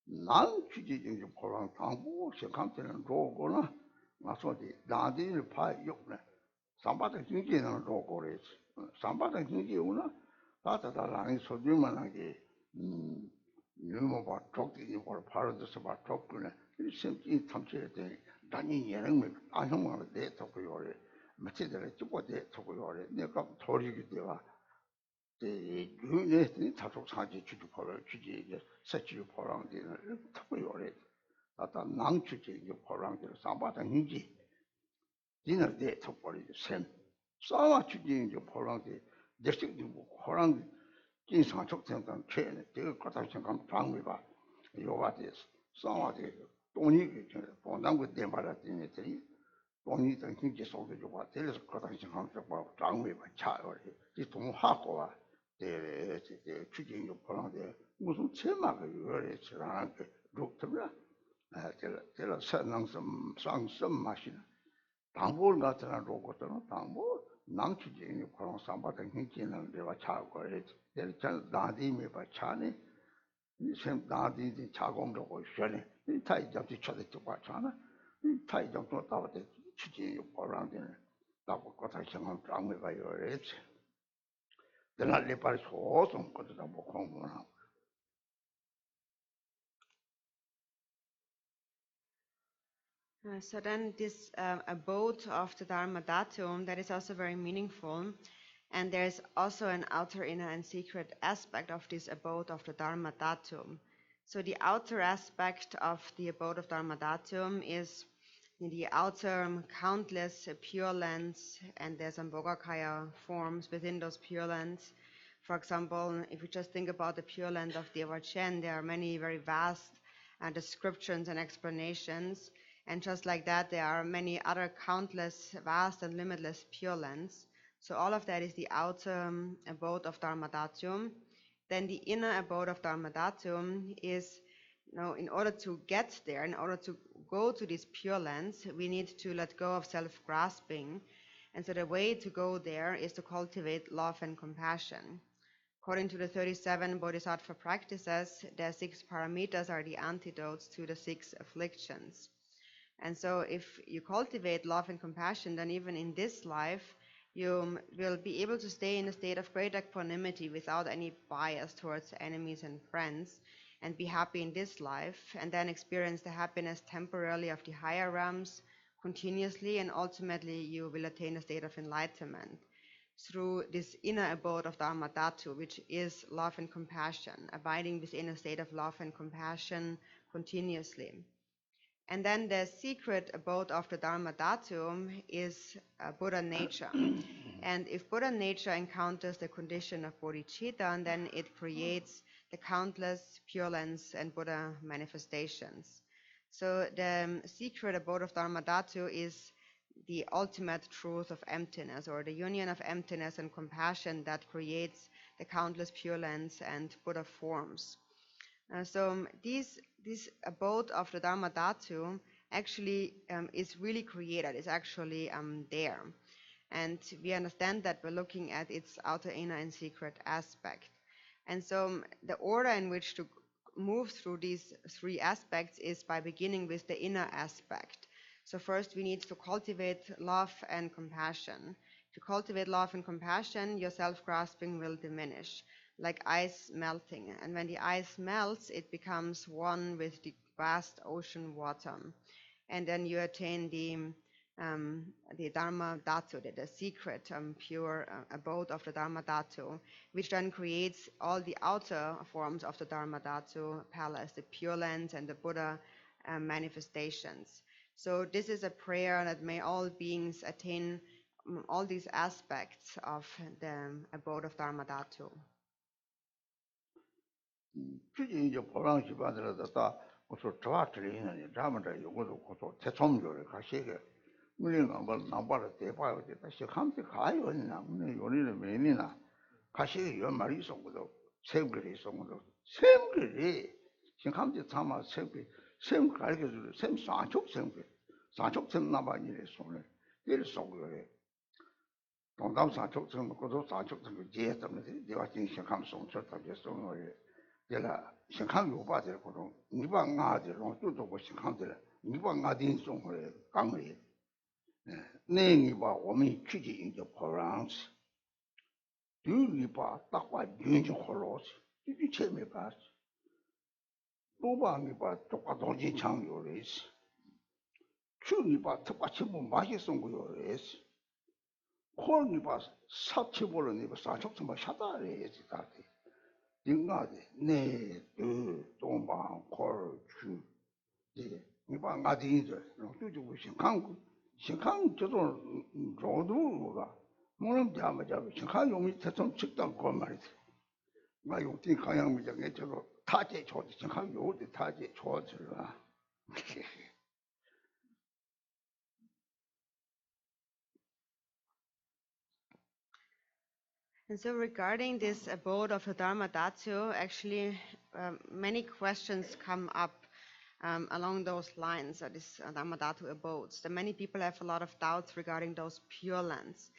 난 추진이 보랑 당부 시간 때는 로고나 나서디 나디를 파 욕네. 삼바의 경제는 로고래. 삼바의 경제우나 다다다랑 소주만하게 이거 봐 적기 뭘 바로서 봐 적구네. 이 탐지에 대 단위 예능을 안형을 내 적고요래. 마치들 집어대 적고요래. 내가 도리기 되와 이 유네스니 자족 사지 주주포를 주지 세치 포랑들을 적고요래. 나타 낭추지 이제 포랑들 삼바의 경제 이날 내 적벌이 셈 싸와 주지 이제 포랑들 대식도 포랑 진상 적정단 최네 제가 갖다 생각 방위가 요와데 싸와데 돈이 본당고 대마라티네 들이 돈이 던 경제 속도 좋아 대려서 갖다 생각 적 방위가 차요 이 동하고와 대 주지 포랑데 무슨 체마가 요래처럼 룩트라 제가 선능섬 상섬 마시는 당보를 갖다가 로고도는 당보 낭추지니 그런 삼바된 행진을 내가 차고 내가 잘 나디미 봐 차네 이샘 나디디 차공도고 쉬네 이 타이 잡지 쳐대 쪽 봐잖아 이 타이 잡도 따와대 추지 보랑되는 나고 거다 생각 장매 봐요 그랬지 내가 레파리 소송 거다 뭐 공부나 So then this abode of the Dharma Dhatum, that is also very meaningful. And there's also an outer, inner, and secret aspect of this abode of the Dharma Dhatum. So the outer aspect of the abode of Dharma Dhatum is in the outer countless pure lands, and there's Ambhogakaya forms within those pure lands. For example, if you just think about the pure land of Devachen, there are many very vast descriptions and explanations. And just like that, there are many other countless, vast and limitless pure lands. So all of that is the outer abode of Dharma Dhatum. Then the inner abode of Dharma Dhatum is, in order to get there, in order to go to these pure lands, we need to let go of self-grasping. And so the way to go there is to cultivate love and compassion. According to the 37 Bodhisattva practices, the 6 paramitas are the antidotes to the 6 afflictions. And so if you cultivate love and compassion, then even in this life, you will be able to stay in a state of great equanimity without any bias towards enemies and friends, and be happy in this life, and then experience the happiness temporarily of the higher realms continuously, and ultimately you will attain a state of enlightenment through this inner abode of Dharma Dhatu, which is love and compassion, abiding within a state of love and compassion continuously. And then the secret abode of the Dharma Dhatu is Buddha nature. And if Buddha nature encounters the condition of bodhicitta, then it creates the countless Pure Lands and Buddha manifestations. So the secret abode of Dharma Dhatu is the ultimate truth of emptiness, or the union of emptiness and compassion that creates the countless Pure Lands and Buddha forms. So this abode of the Dharma Dhatu actually is really created, is actually there. And we understand that we're looking at its outer, inner, and secret aspect. And so the order in which to move through these three aspects is by beginning with the inner aspect. So first we need to cultivate love and compassion. To cultivate love and compassion, your self-grasping will diminish, like ice melting. And when the ice melts, it becomes one with the vast ocean water. And then you attain the Dharma Dhatu, the secret pure abode of the Dharma Dhatu, which then creates all the outer forms of the Dharma Dhatu palace, the Pure Lands and the Buddha manifestations. So this is a prayer that may all beings attain all these aspects of the abode of Dharma Dhatu. 이제 보람시 받으러다 고소 저한테는 자만다 요거도 고소 대청교를 가시게 물리는 걸 나발을 대봐야 돼. 다시 함께 가요. 나는 요리는 매니나 가시게 요 말이 있어도 세그리 있어도 세그리 지금 함께 참아 세그리 샘 가르쳐 줄 샘 사촉 샘 나바니래 손을 일 속으로 동담 사촉 샘 고소 사촉 샘 제했다면 내가 지금 감성 쳤다고 했어요. 제가 신앙 요바들 고동 이방 아들로 뚜두고 신앙들 이방 아딘 송을 강을 내니 봐 오미 취지 이제 포랑스 뒤니 봐 딱과 윤지 홀로스 이게 체메 봐 또방이 봐 똑과 동지 창요레스 추니 봐 특과치 뭐 맛있어 거요레스 콜니 봐 사치보는 이거 사촉좀 봐 샤다레스 다데 인가데 네 동방 콜추 예 이방 아딘저 뚜두고 신강 저도 저도가 뭐는 잡아 신강 용이 대통 측당 거 말이지 나 용띠 강양 미장에 저도 타제 초지 신강 요데 타제 초지라 And so regarding this abode of the Dharma Dhatu, actually many questions come up along those lines, this Dharma Dhatu abodes. That many people have a lot of doubts regarding those Pure Lands.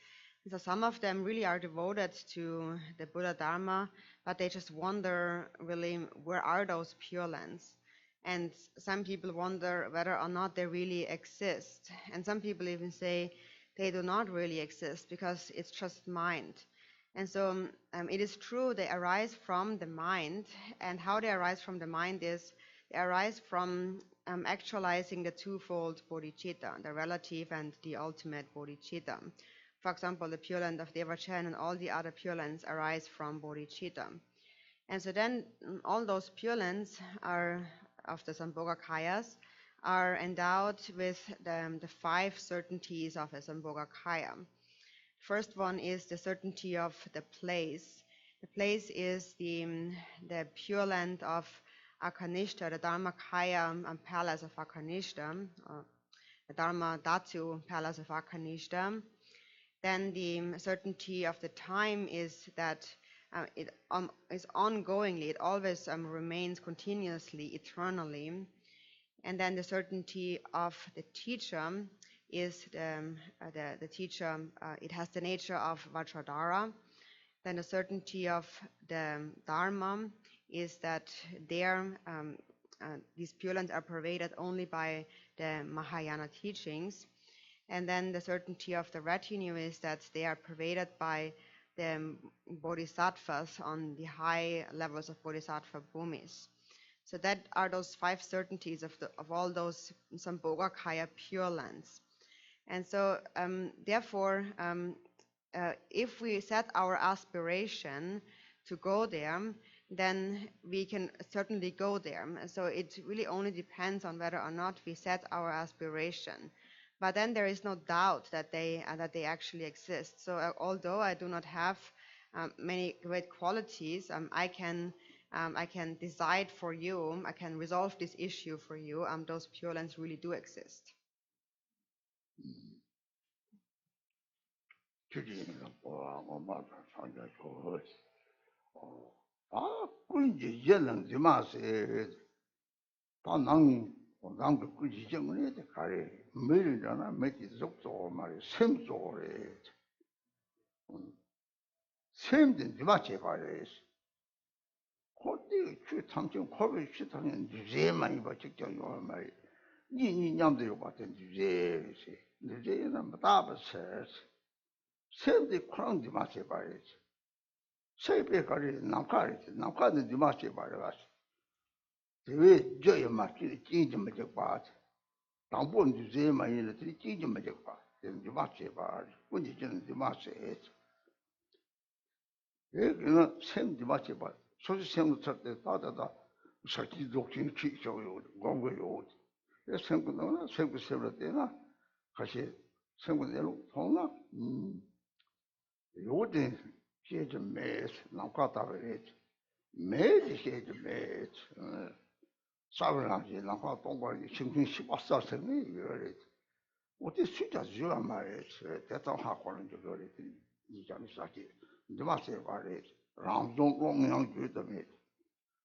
And so some of them really are devoted to the Buddha Dharma, but they just wonder really where are those Pure Lands? And some people wonder whether or not they really exist. And some people even say they do not really exist because it's just mind. And so it is true they arise from the mind, and how they arise from the mind is they arise from actualizing the twofold bodhicitta, the relative and the ultimate bodhicitta. For example, the Pure Land of Devachan and all the other Pure Lands arise from bodhicitta. And so then all those Pure Lands are of the Sambhogakayas are endowed with the five certainties of a Sambhogakaya. First one is the certainty of the place. The place is the Pure Land of Akarnishta, the Dharmakaya palace of Akarnishta, the Dharma Dhatu palace of Akarnishta. Then the certainty of the time is that it is ongoingly, it always remains continuously, eternally. And then the certainty of the teacher is the teacher, it has the nature of Vajradhara. Then the certainty of the Dharma is that these Pure Lands are pervaded only by the Mahayana teachings. And then the certainty of the retinue is that they are pervaded by the bodhisattvas on the high levels of bodhisattva bhumis. So that are those five certainties of all those Sambhogakaya Pure Lands. And so, therefore, if we set our aspiration to go there, then we can certainly go there. So it really only depends on whether or not we set our aspiration. But then there is no doubt that they actually exist. So although I do not have many great qualities, I can I can decide for you, I can resolve this issue for you, those Pure Lands really do exist. 주진이는 뭐하고 맞아 상자 좋으시. 군지 예능 지마세. 다낭 그 군지 정문에 가래 매일잖아 매지 속도 말이 샘소래. 샘된 지마체 봐래. 그때 그 당신 코를 시타는 주제 많이 봐 직접 요 말이. 니 냠도 봤던 주제시. 주제는 뭐 답을 세대 그런 디마시 봐야지. 세배가리 남카는 디마시 봐야지. 왜 저기 맞지 찌지 못해 봐. 당본 주제 많이 들이 찌지 못해 봐. 디마시 봐. 군지 좀 디마시. 얘는 샘 디마시 봐. 소시 샘도 쳤대 다다다. 사기 독진 키셔요. 공부요. 이 샘도 샘을 때나 같이 샘을 통나 요데 시에즈 메스 나카타베레 메디 시에즈 메스 사브라지 나카 동바리 신신 18살생이 이거래 어디 수자 주라 말이지 대통 학원은 저거래 이장이 사지 이마세 바래 랑종 롱양 주더메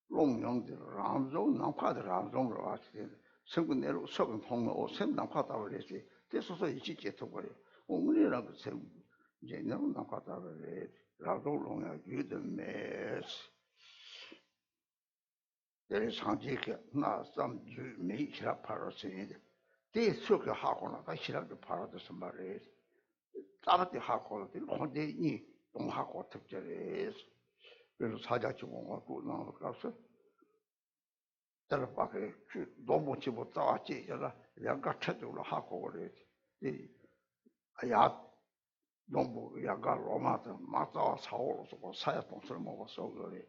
롱양데 랑종 나카드 랑종으로 왔지 성분내로 석은 통로 샘 나카타베레지 대소서 이치게 터버려 오늘이라고 샘 이제 너무 나가다를 라도롱야 유드메스 얘를 상지게 나삼 주미치라 파로스인데 대속에 하고나 다시라도 파라도서 말해 따뜻히 하고는 혼대니 동하고 특별해서 그래서 사자주공과 구나가서 저렇게 너무 집었다 왔지 제가 양가 찾으러 하고 그래 야 농부 야가 로마도 마다 사오로서 사야 동서를 먹어서 그래.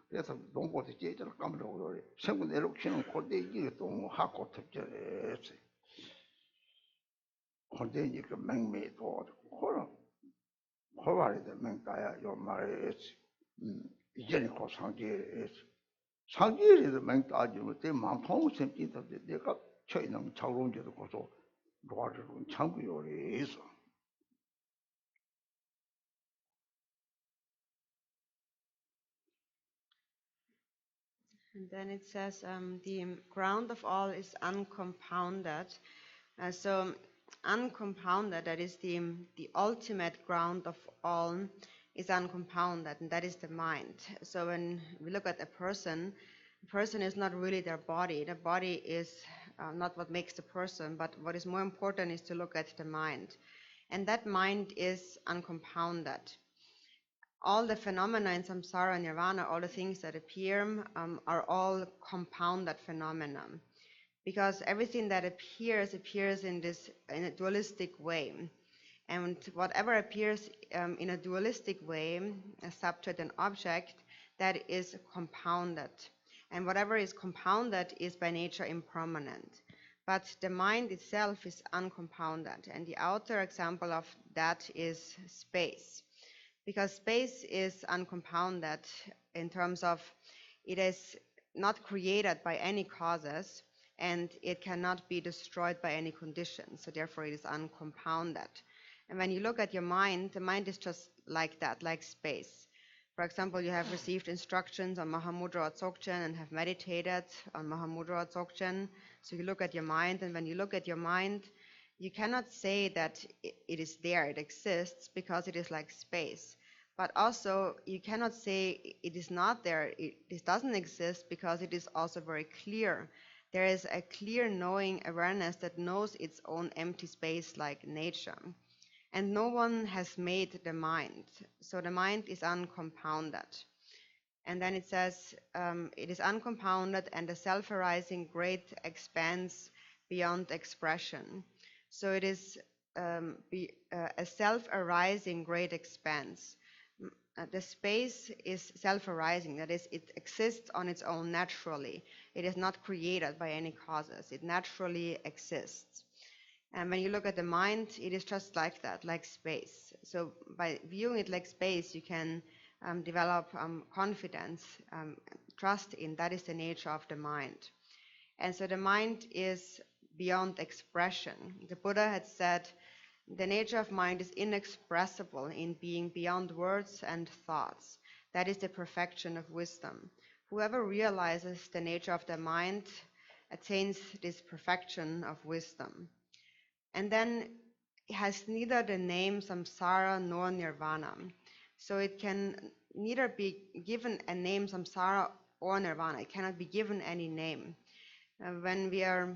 그래서 농부한테 제대로 까먹어 그래. 생분 내려치는 건데 이게 또 하고 특별해서. 건데 이게 맹매도 그런 거발이다 맹다야 요 말에서. 이제는 그 상계에서. 상계에서 맹다지면 때 만통 생기다 내가 저희는 자론제도 고소 도와주는 참고요리에서. And then it says the ground of all is uncompounded. So uncompounded, that is the ultimate ground of all, is uncompounded, and that is the mind. So when we look at a person is not really their body. The body is not what makes the person, but what is more important is to look at the mind. And that mind is uncompounded. All the phenomena in samsara and nirvana, all the things that appear, are all compounded phenomena. Because everything that appears in a dualistic way. And whatever appears in a dualistic way, a subject and object, that is compounded. And whatever is compounded is by nature impermanent. But the mind itself is uncompounded. And the outer example of that is space. Because space is uncompounded in terms of it is not created by any causes, and it cannot be destroyed by any conditions. So therefore it is uncompounded. And when you look at your mind, the mind is just like that, like space. For example, you have received instructions on Mahamudra Dzogchen and have meditated on Mahamudra Dzogchen. So you look at your mind, and when you look at your mind, you cannot say that it is there, it exists, because it is like space. But also, you cannot say it is not there, it doesn't exist, because it is also very clear. There is a clear knowing awareness that knows its own empty space like nature. And no one has made the mind. So the mind is uncompounded. And then it says, it is uncompounded and a self-arising great expanse beyond expression. So it is a self-arising great expanse. The space is self-arising, that is, it exists on its own naturally. It is not created by any causes. It naturally exists. And when you look at the mind, it is just like that, like space. So by viewing it like space, you can develop confidence, trust in, that is the nature of the mind. And so the mind is beyond expression. The Buddha had said, the nature of mind is inexpressible in being beyond words and thoughts. That is the perfection of wisdom. Whoever realizes the nature of the mind attains this perfection of wisdom. And then it has neither the name samsara nor nirvana. So it can neither be given a name samsara or nirvana. It cannot be given any name. When we are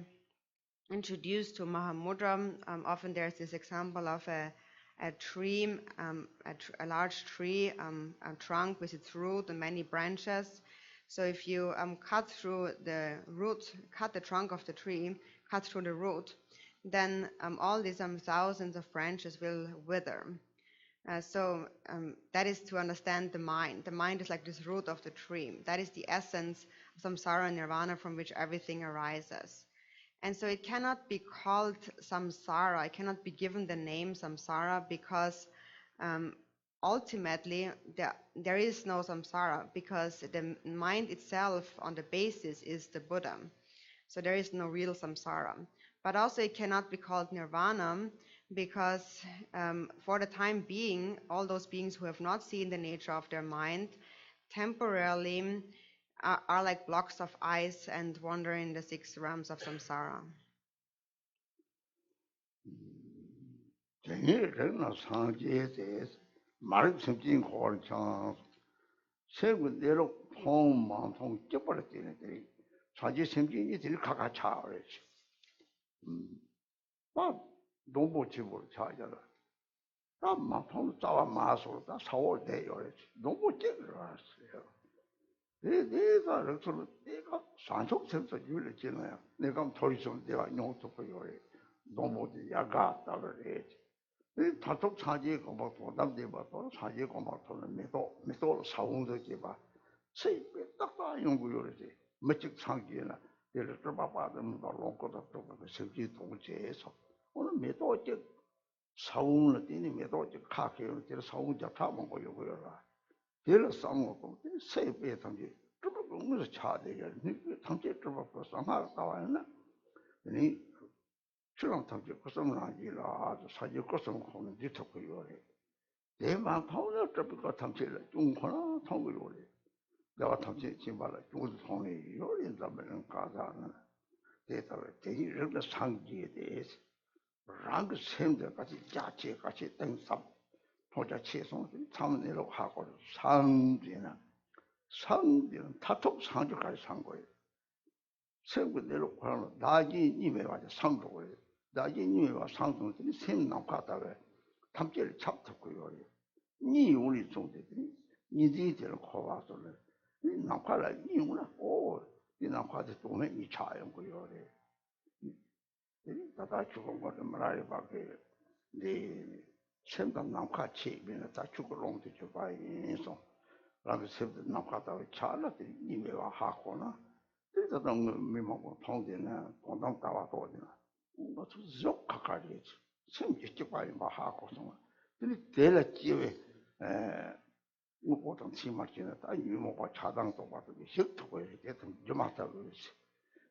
introduced to Mahamudra, often there's this example of a tree, a large tree, a trunk with its root and many branches. So if you cut through the root, cut the trunk of the tree, cut through the root, then all these thousands of branches will wither. So that is to understand the mind. The mind is like this root of the tree. That is the essence of samsara and nirvana from which everything arises. And so it cannot be called samsara. It cannot be given the name samsara because ultimately there is no samsara, because the mind itself on the basis is the Buddha. So there is no real samsara. But also it cannot be called nirvana because for the time being, all those beings who have not seen the nature of their mind temporarily are like blocks of ice and wander in the 6 realms of samsara. 내가 산속에서 유래지나요. 내가 토리좀 내가 용토고 요래. 너무도 야가다를 해. 이 다톡 차지 거뭐 도담대 봐도 차지 거뭐 도는 메도 사운드 봐. 세배 딱딱 연구 요래지. 멋직 상기나 예를 들어 봐봐는 거 롱거도 또 세지 동제에서 오늘 메도 즉 사운을 띠니 메도 즉 카케요. 저 사운 잡아본 거 요거라. 예를 상고 세배 상기 그거는 차대가 당제 들어서 상하가 나와요. 이 처럼 당제 거성을 아니라 사지 거성 하는 데 듣고요. 내만 파우더 접고 당제를 좀 거나 통고요. 내가 당제 지발을 좀 통해 요린다면 가자는 데이터를 대리를 상기에 대해서 랑 샘들까지 자체 같이 땡삽 보자 최소 참내로 하고 상대는 타톡 상주까지 산 거예요. 세분대로 그러면 나지님에 와서 상도고요. 나지님에 와서 상도들이 샘남 갔다가 탐제를 잡고요. 니 우리 종들이 니들을 거와서는 이 남과라 이유나 이 남과도 도매 이 차연 거요. 이 다다 죽은 거를 말해 봐게 네 샘담 남과 체면에 다 죽을 롱도 줘 봐이소. 라고 세도 나가다 차라들이 이메와 하거나 그래서 너무 미모고 통되나 공동 따와도나 뭐 쭉 가까이 심지어 봐야 뭐 하고서 근데 대라 기회 뭐 보통 심하지는 다 미모가 차당도 봐도 식토고 이렇게 좀 맞다 그러지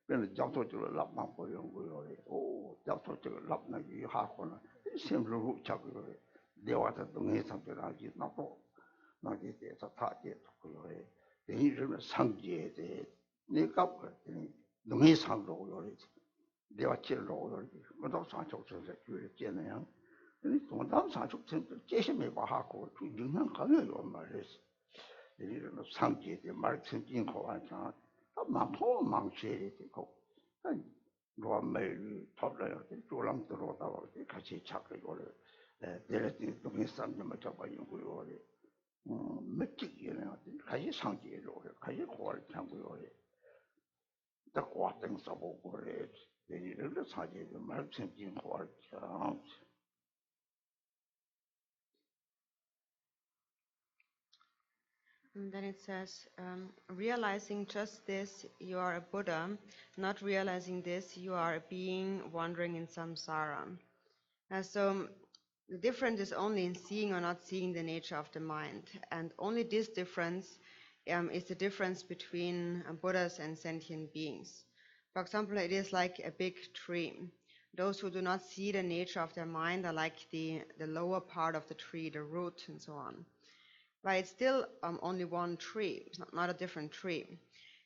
그래서 잡토적으로 납만 보여온 거요 잡토적으로 납나기 하거나 심으로 잡고 내와서 동해 상태라지 나도 나게 돼서 다게 듣고요. 내일은 상지에 대해 내가 그랬더니 능히 상도고요. 내가 제일로 그러지. 그도 상속선에서 교육제네요. 근데 동담 상속선도 제심해 봐 하고 중요한 강요요 말했어. 내일은 상지에 대해 말씀진 거와서 마포 망치에 되고 로마를 터려요. 조람 들어오다가 같이 찾고 내려진 동네 사람들 잡아요. 멋지게는 가지 상지로 가지 고를 참고요. 딱 고등 써보고 그래. 내일을 사지에 말씀진 고를 참. And then it says, realizing just this, you are a Buddha. Not realizing this, you are a being wandering in samsara. So the difference is only in seeing or not seeing the nature of the mind. And only this difference is the difference between Buddhas and sentient beings. For example, it is like a big tree. Those who do not see the nature of their mind are like the lower part of the tree, the root and so on. But it's still only one tree, it's not a different tree.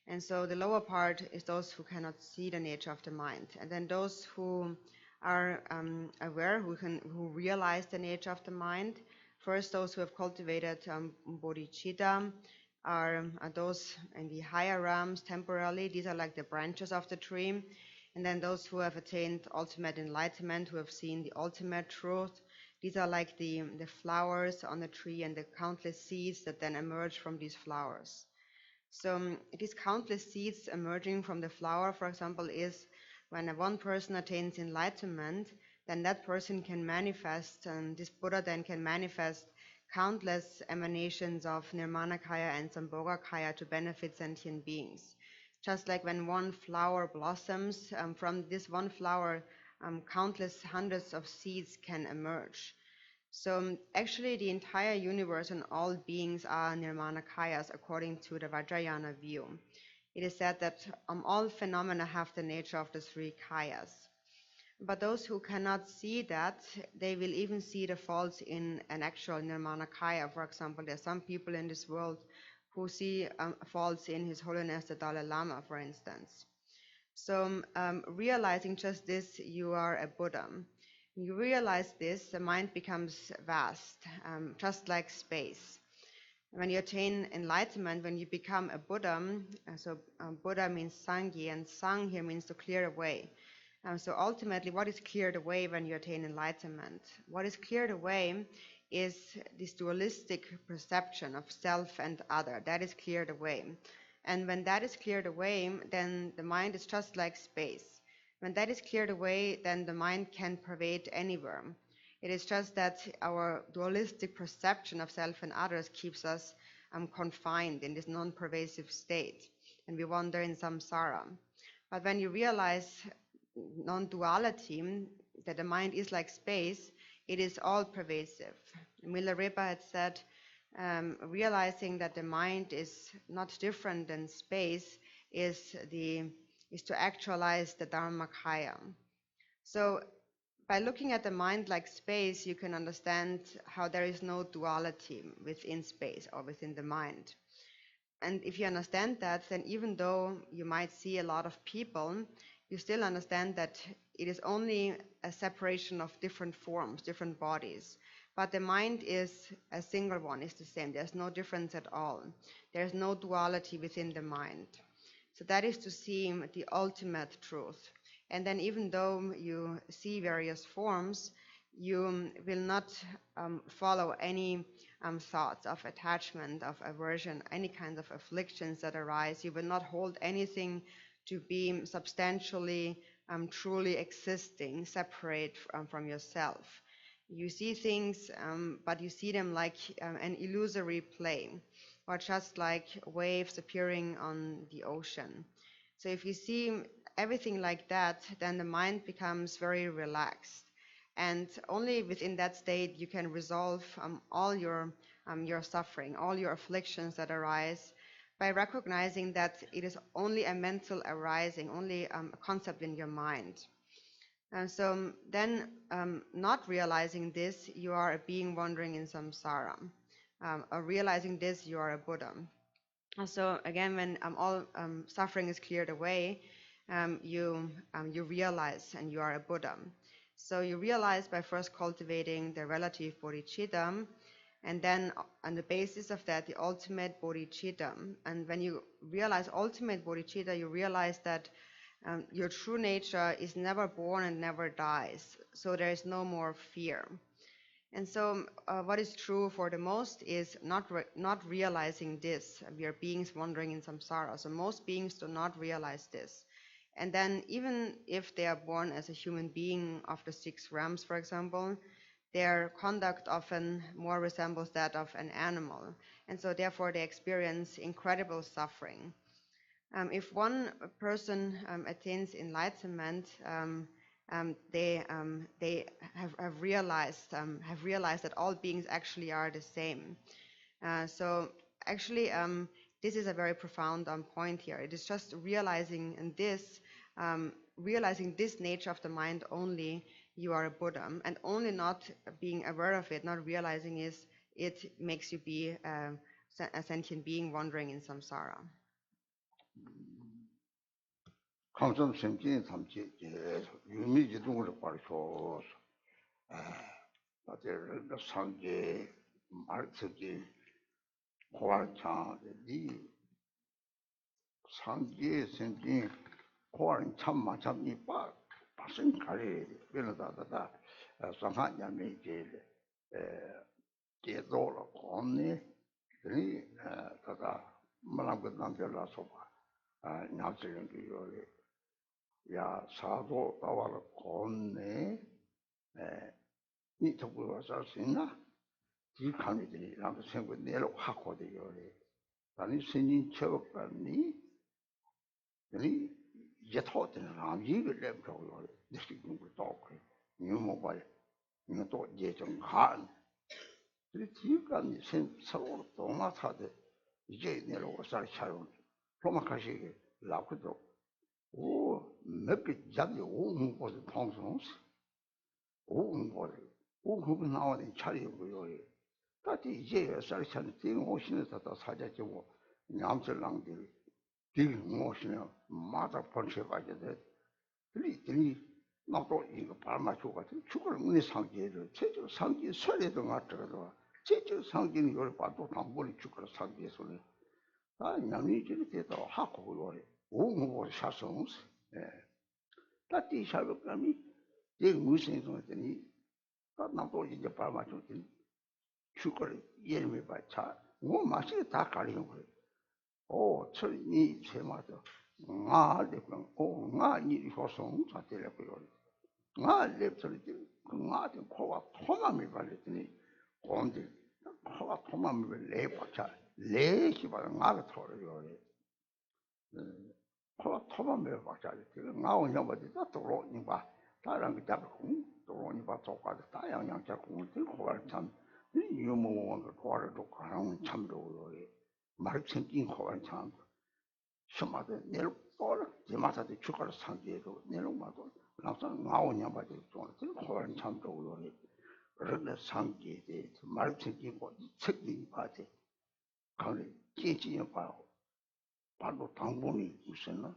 And so the lower part is those who cannot see the nature of the mind. And then those who are aware, who realize the nature of the mind. First, those who have cultivated bodhicitta are those in the higher realms temporarily. These are like the branches of the tree. And then those who have attained ultimate enlightenment, who have seen the ultimate truth. These are like the flowers on the tree and the countless seeds that then emerge from these flowers. So these countless seeds emerging from the flower, for example, is when one person attains enlightenment, then that person can manifest, and this Buddha then can manifest countless emanations of Nirmanakaya and Sambhogakaya to benefit sentient beings. Just like when one flower blossoms, from this one flower, countless hundreds of seeds can emerge. So actually the entire universe and all beings are Nirmanakayas according to the Vajrayana view. It is said that all phenomena have the nature of the three kayas. But those who cannot see that, they will even see the faults in an actual Nirmanakaya. For example, there are some people in this world who see faults in His Holiness the Dalai Lama, for instance. So realizing just this, you are a Buddha. You realize this, the mind becomes vast, just like space. When you attain enlightenment, when you become a Buddha, Buddha means Sanghi, and Sang here means to clear away. So ultimately, what is cleared away when you attain enlightenment? What is cleared away is this dualistic perception of self and other. That is cleared away. And when that is cleared away, then the mind is just like space. When that is cleared away, then the mind can pervade anywhere. It is just that our dualistic perception of self and others keeps us confined in this non-pervasive state, and we wander in samsara. But when you realize non-duality, that the mind is like space, it is all pervasive. Milarepa had said, realizing that the mind is not different than space is to actualize the Dharmakaya. So by looking at the mind like space, you can understand how there is no duality within space or within the mind. And if you understand that, then even though you might see a lot of people, you still understand that it is only a separation of different forms, different bodies. But the mind is a single one, is the same. There's no difference at all. There's no duality within the mind. So that is to see the ultimate truth. And then even though you see various forms, you will not follow any thoughts of attachment, of aversion, any kind of afflictions that arise. You will not hold anything to be substantially, truly existing, separate from yourself. You see things, but you see them like an illusory play, or just like waves appearing on the ocean. So if you see everything like that, then the mind becomes very relaxed. And only within that state you can resolve all your suffering, all your afflictions that arise, by recognizing that it is only a mental arising, only a concept in your mind. And so then, not realizing this, you are a being wandering in samsara. Or realizing this, you are a Buddha. And so again, when all suffering is cleared away, you realize and you are a Buddha. So you realize by first cultivating the relative bodhicitta, and then on the basis of that, the ultimate bodhicitta. And when you realize ultimate bodhicitta, you realize that your true nature is never born and never dies. So there is no more fear. And so what is true for the most is not realizing this. We are beings wandering in samsara. So most beings do not realize this. And then even if they are born as a human being of the 6 realms, for example, their conduct often more resembles that of an animal. And so therefore they experience incredible suffering. If one person attains enlightenment, they have realized that all beings actually are the same. So actually this is a very profound point here. It is just realizing realizing this nature of the mind only, you are a Buddha, and only not being aware of it, not realizing it makes you be a sentient being wandering in samsara. 감성 생기는 삼지 유미지 동을 가르쳐 나들 상계 말쓰기 고알창 이 상계 생긴 고알 참 맞잡니 빠 빠신 가리 변하다다 상하냐면 이제 계도로 건네 이 다다 말하고 남별라서 봐 냐지는 그 야 사도 나와라 건네 이 저거 와서 쓰나 이 감이들이 나도 생각 내로 확고돼요. 아니 신인 처벌관이 아니 예토되는 남이를 내버려요. 느끼는 것도 그래. 유모발 이것도 예정 간. 이 지금까지 서로 동마사대 이제 내로 와서 차요. 도마카시 라고도 오 몇개 잡이 오는 곳에 방송 오는 곳에 오는 나와는 차리고요. 다시 이제 살찬 띵 오시는 사다 사자지고 냠슬랑들 띵 오시는 마다 번째 가게 돼. 들이 나도 이거 발맞추고 같은 죽을 문의 상계를 제주 상계 설에도 맞더라도 제주 상계는 이걸 봐도 당분이 죽을 상계에서는 아 남이 이렇게 또 하고 요래 오고 샤송스 예 다티 샤르감이 이 무슨 소리니 나도 이제 발맞추고 죽을 예를 봐차 뭐 맛이 다 가리는 거예요. 오 철이 제마도 나를 오나이 호송 자체라고요. 나 랩설이 그나한테 코가 토마미 발렸더니 온데 코가 토마미 레버차 레시바 나가 토르요. 코가 토마미 발자 지금 나오냐 뭐지다 도로니 봐. 다른 게 잡고 도로니 봐 똑같이 다양양 잡고 코가 참 유모원 거 코를 도 가는 참도요. 말 생긴 코가 참 심하게 내려 볼 제마사도 추가로 상계도 내려마도 나선 나오냐 봐도 좀 코가 참 도요. 그런데 상계에 말 생긴 거 책이 봐도 가을 깨지냐 봐. 바로 당분이 무슨나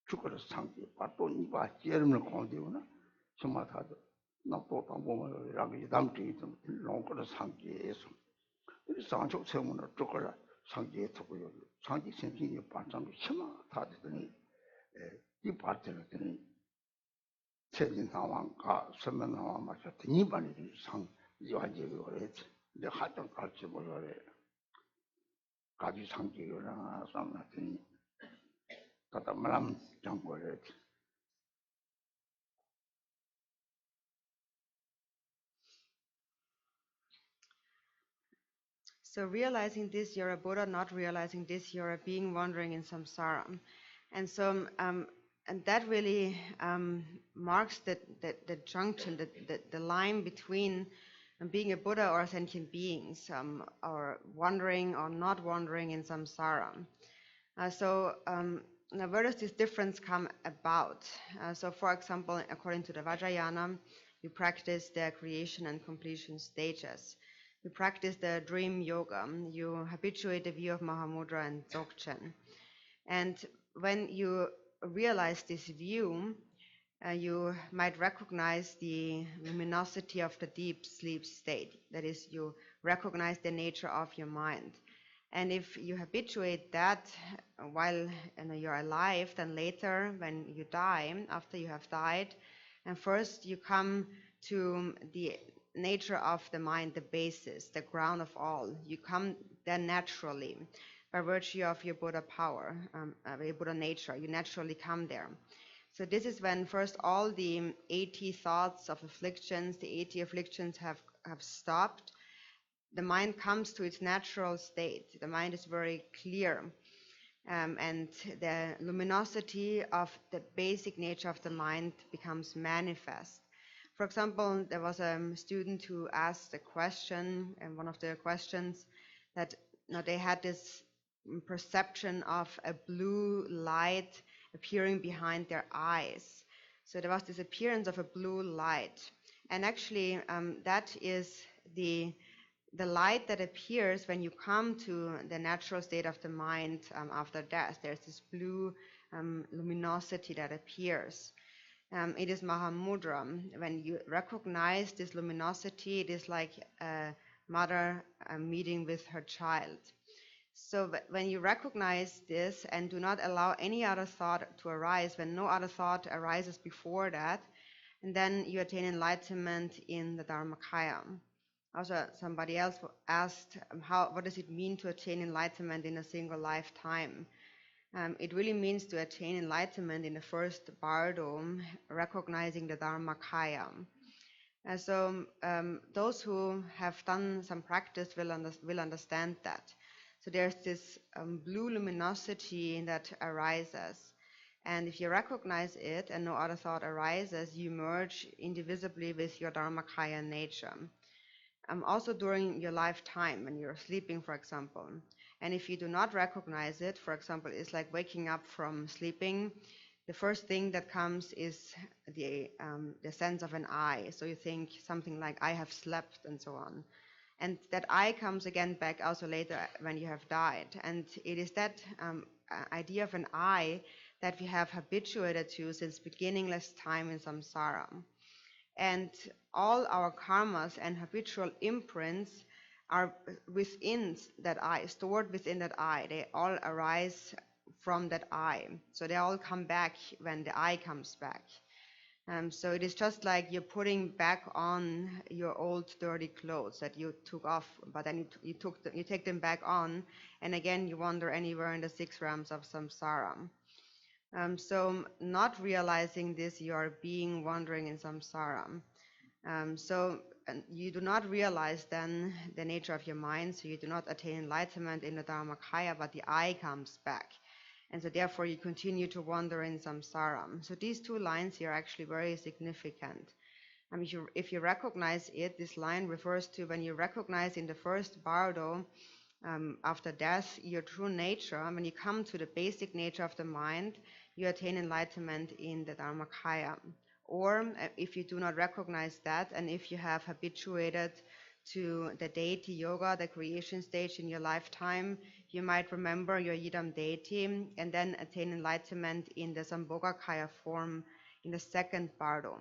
추가로 상계 바로 이봐 제름을 건데오나 심하다도 나도 당분을 라기 담지 좀 롱거로 상계에서 이 상속 세문을 쪼거라 상계에 두고요. 상계 생긴이 반장도 심하다더니 이 파트너들이 최진 상황과 서면 상황 맞춰 이반이 상 이완제로 했지. 이제 하던 갈지 몰라래. 가지 상계요나 상나더니 갖다 말하면 장고래. So realizing this, you're a Buddha. Not realizing this, you're a being wandering in samsara. And so, and that really marks the junction, the line between being a Buddha or sentient beings, or wandering or not wandering in samsara. Now where does this difference come about? So for example, according to the Vajrayana, you practice the creation and completion stages. You practice the dream yoga. You habituate the view of Mahamudra and Dzogchen. And when you realize this view, you might recognize the luminosity of the deep sleep state. That is, you recognize the nature of your mind. And if you habituate that while you're alive, then later when you die, after you have died, and first you come to the nature of the mind, the basis, the ground of all. You come there naturally by virtue of your Buddha power, your Buddha nature. You naturally come there. So this is when first all the 80 thoughts of afflictions, the 80 afflictions have stopped. The mind comes to its natural state. The mind is very clear. And the luminosity of the basic nature of the mind becomes manifest. For example, there was a student who asked a question, and one of the questions that they had this perception of a blue light appearing behind their eyes. So there was this appearance of a blue light. And actually, that is the light that appears when you come to the natural state of the mind after death. There's this blue luminosity that appears. It is Mahamudra. When you recognize this luminosity, it is like a mother meeting with her child. So when you recognize this and do not allow any other thought to arise, when no other thought arises before that, and then you attain enlightenment in the Dharmakaya. Also, somebody else asked, what does it mean to attain enlightenment in a single lifetime? It really means to attain enlightenment in the first bardo, recognizing the Dharmakaya. So those who have done some practice will understand that. So there's this blue luminosity that arises. And if you recognize it and no other thought arises, you merge indivisibly with your Dharmakaya nature. Also during your lifetime, when you're sleeping, for example. And if you do not recognize it, for example, it's like waking up from sleeping. The first thing that comes is the sense of an I. So you think something like, I have slept, and so on. And that I comes again back also later when you have died. And it is that idea of an I that we have habituated to since beginningless time in samsara. And all our karmas and habitual imprints are within that I, stored within that I. They all arise from that I. So they all come back when the I comes back. So it is just like you're putting back on your old dirty clothes that you took off, but then you take them back on, and again you wander anywhere in the 6 realms of samsara. So not realizing this, you are being wandering in samsara. So you do not realize then the nature of your mind, so you do not attain enlightenment in the Dharmakaya, but the I comes back. And so therefore you continue to wander in samsara. So these 2 lines here are actually very significant. If you recognize it, this line refers to when you recognize in the first bardo, after death, your true nature. When you come to the basic nature of the mind, you attain enlightenment in the Dharmakaya. Or if you do not recognize that, and if you have habituated to the deity yoga, the creation stage in your lifetime, you might remember your Yidam deity and then attain enlightenment in the Sambhogakaya form in the second bardo.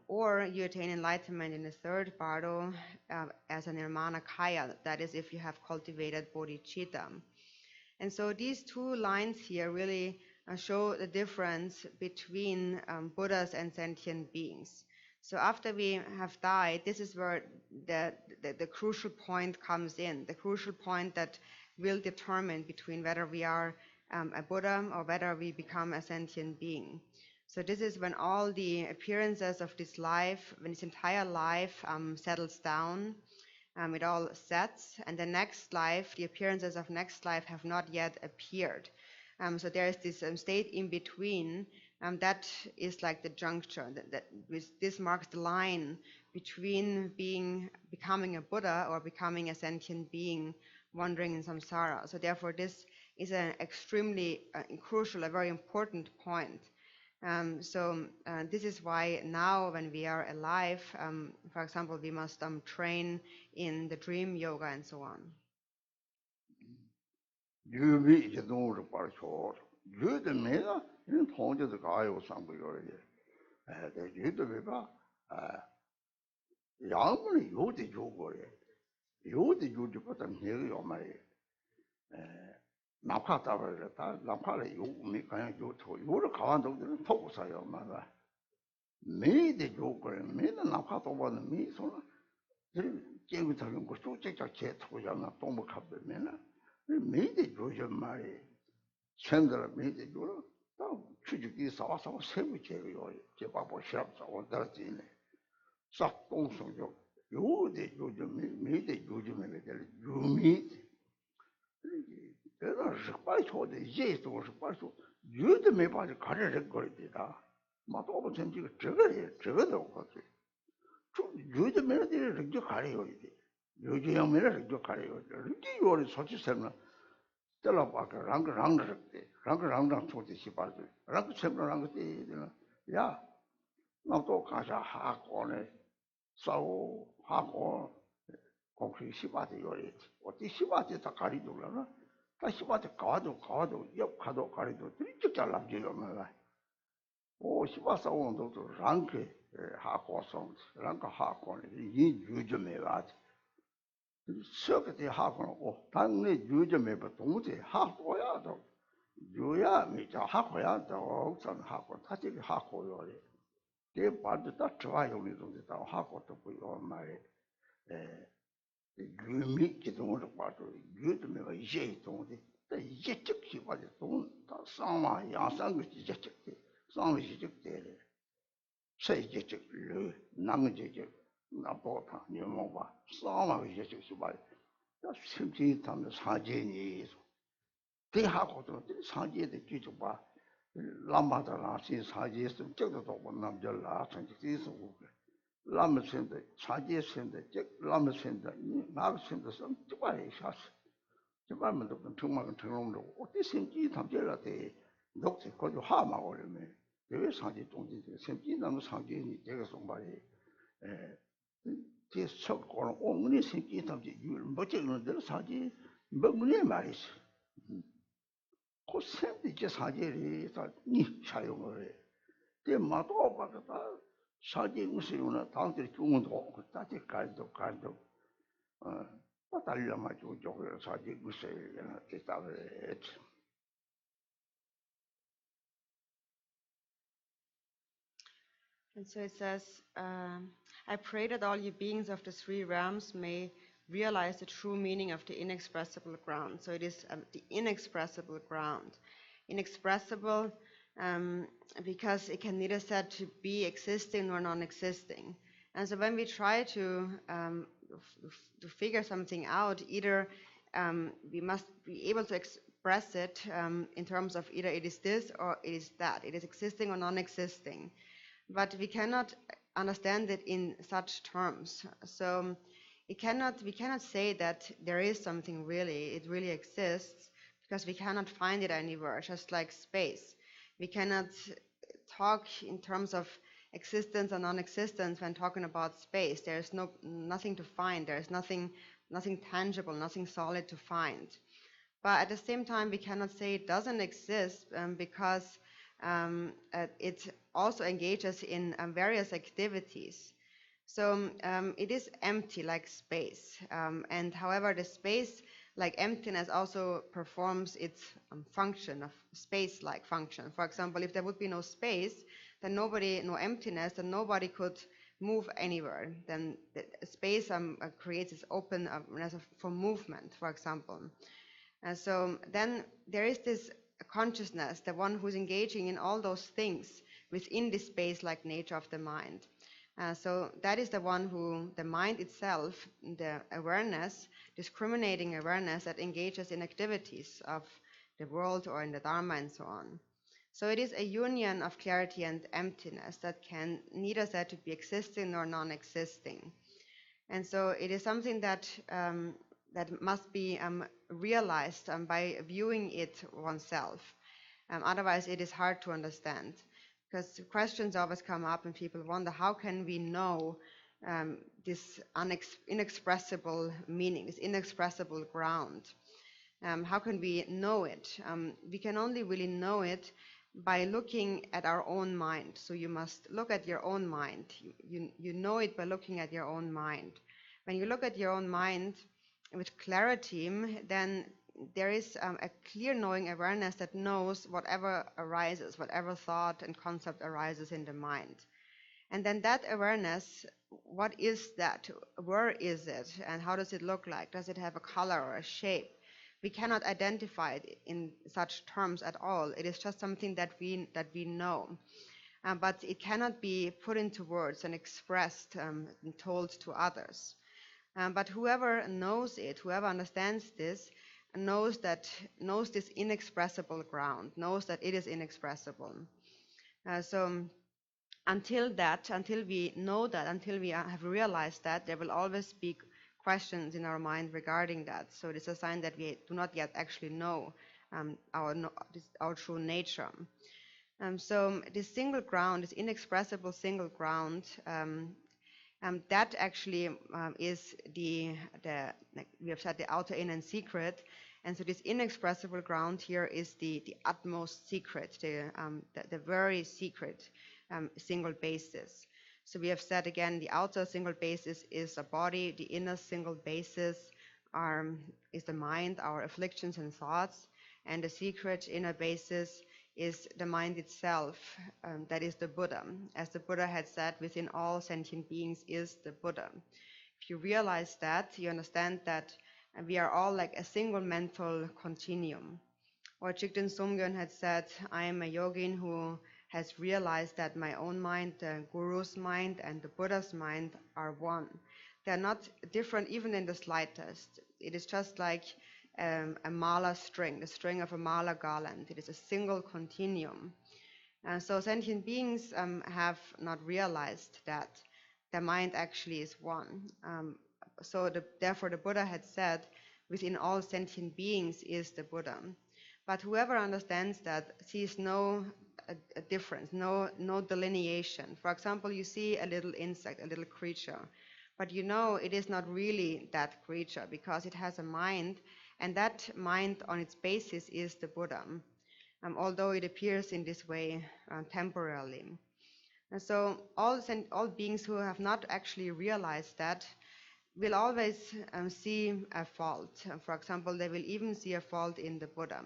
Or you attain enlightenment in the third bardo as an Nirmanakaya, that is if you have cultivated bodhicitta. And so these 2 lines here really show the difference between Buddhas and sentient beings. So after we have died, this is where the crucial point comes in, the crucial point that will determine between whether we are a Buddha or whether we become a sentient being. So this is when all the appearances of this life, when this entire life settles down, it all sets, and the next life, the appearances of next life have not yet appeared. So there is this state in between, that is like the juncture. This marks the line between becoming a Buddha or becoming a sentient being wandering in samsara. So therefore, this is an extremely crucial, a very important point. This is why now when we are alive, for example, we must train in the dream yoga and so on. 유비 제동으로 빠르죠. 유도 매나 이런 통제도 가요 상부요래. 유도 배가 양분이 요대 요거래. 요대 요대보다 내가 말이 나파다버렸다. 나파를 요미 그냥 요토 요를 가만도들은 토고사요 말아. 매대 요거래. 매는 나파도보다는 미소나 제일 작은 거 소재자 제 토잖아. 동목합되면은 매대 조절 말이 천들 매대 조로 또 추적이 사와서 세부제요 제바보 시합사 원다지네 싹 동성적 요대 요즘 매대 요즘에 될 유미 내가 스파이초데 예도 스파이초 요대 매바지 가르를 거리다 맞도 없은 지가 저거래 저거도 없지 좀 요대 매대를 이렇게 가려요 이게 요지형면을 기억하래요. 이게 요리 소치세면 들어봐가 랑랑 소치 시발도 랑 셈랑 그때는 야 나도 가자 하고네 싸우 하고 공식 시바지 요리 어디 시바지 다 가리도라나 다 시바지 가도 옆 가도 가리도 진짜 잘람지요 말아 오 시바 싸우는도 랑게 하고서 랑가 하고네 이 요즘에 와지 서그때 하고 당내 요즘에 동무제 하고야도 요야 미자 하고야도 우선 하고 다시 하고요. 그 바도 다 좋아요 이런데 다 하고 또 보여 말에 유미 기동으로 봐도 요즘에 이제 동데 이제 즉시 봐도 동다 상마 양상 그 이제 즉시 상마 이제 즉시 세제 즉시 남제 즉 나보다 니모바 상마 이제 즉시 봐 심지 담에 사제니 대하고도 사제의 뒤쪽봐 람바다라 신 사제스 적도 남절라 전직에서 람선데 사제선데 적 람선데 나선데 좀 좋아해 샤스 정말도 정말 정말로 어디 심지 담절라데 녹지 거기 하마고 그러면 왜 사제 동지 심지 남 사제니 제가 송발이 제 속고는 오문이 심지 담지 뭐 찍는 대로 사제 뭐문이 말이지 그 샘도 이제 사제리 니 사용을 해. 그 마도 바가다 사제 무시우나 다들 중원도 그다지 갈도 달려마지고 저거 사제 무시우나 대답을 And so it says, I pray that all you beings of the three realms may realize the true meaning of the inexpressible ground. So it is the inexpressible ground. Inexpressible because it can neither said to be existing nor non-existing. And so when we try to figure something out, either we must be able to express it in terms of either it is this or it is that. It is existing or non-existing. But we cannot understand it in such terms. So we cannot say that there is something really, it really exists, because we cannot find it anywhere, just like space. We cannot talk in terms of existence and non-existence when talking about space. There is nothing to find. There is nothing tangible, nothing solid to find. But at the same time, we cannot say it doesn't exist because it also engages in various activities. So it is empty like space. And however, the space, like emptiness, also performs its function of space-like function. For example, if there would be no space, then no emptiness, then nobody could move anywhere. Then the space creates its openness for movement, for example. And so then there is this consciousness, the one who's engaging in all those things within this space-like nature of the mind. So that is the one who, the mind itself, the awareness, discriminating awareness that engages in activities of the world or in the Dharma and so on. So it is a union of clarity and emptiness that can neither said to be existing nor non-existing. And so it is something that that must be realized by viewing it oneself. Otherwise, it is hard to understand. Because questions always come up and people wonder, how can we know this inexpressible meaning, this inexpressible ground? How can we know it? We can only really know it by looking at our own mind. So you must look at your own mind. You know it by looking at your own mind. When you look at your own mind with clarity, then there is a clear knowing awareness that knows whatever arises, whatever thought and concept arises in the mind. And then that awareness, what is that? Where is it? And how does it look like? Does it have a color or a shape? We cannot identify it in such terms at all. It is just something that we know. But it cannot be put into words and expressed and told to others. But whoever knows it, whoever understands this, knows this inexpressible ground, knows that it is inexpressible. So until we know that, until we have realized that, there will always be questions in our mind regarding that. So it is a sign that we do not yet actually know our true nature. So this single ground, this inexpressible single ground, that actually is like we have said, the outer, inner, and secret. And so this inexpressible ground here is the utmost secret, the very secret single basis. So we have said again, the outer single basis is a body, the inner single basis is the mind, our afflictions and thoughts, and the secret inner basis is the mind itself, that is the Buddha. As the Buddha had said, within all sentient beings is the Buddha. If you realize that, you understand that we are all like a single mental continuum. Or Jigten Somgyön had said, I am a yogin who has realized that my own mind, the Guru's mind, and the Buddha's mind are one. They are not different even in the slightest. It is just like a mala string, the string of a mala garland. It is a single continuum. So sentient beings have not realized that their mind actually is one. Therefore the Buddha had said, within all sentient beings is the Buddha. But whoever understands that sees no a difference, no delineation. For example, you see a little insect, a little creature, but you know it is not really that creature because it has a mind, and that mind on its basis is the Buddha, although it appears in this way temporarily. And so all beings who have not actually realized that will always see a fault. For example, they will even see a fault in the Buddha.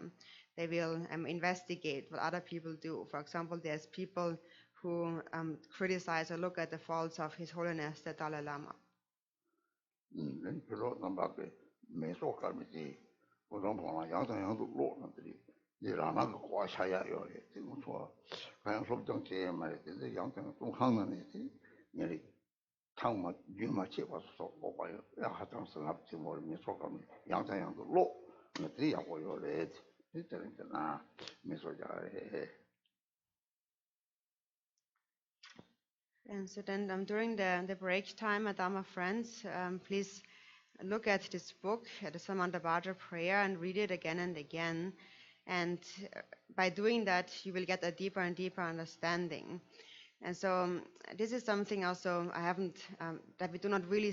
They will investigate what other people do. For example, there's people who criticize or look at the faults of His Holiness the Dalai Lama. And so then during the break time, Dharma friends, please look at this book, the Samantabhadra prayer, and read it again and again. And by doing that, you will get a deeper and deeper understanding. And so this is something also I haven't, that we do not really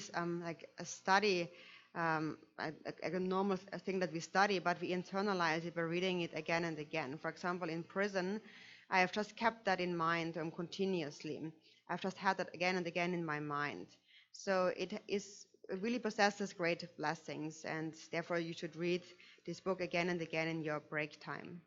study, a normal thing that we study, but we internalize it by reading it again and again. For example, in prison, I have just kept that in mind continuously. I've just had that again and again in my mind. So it really possesses great blessings, and therefore you should read this book again and again in your break time.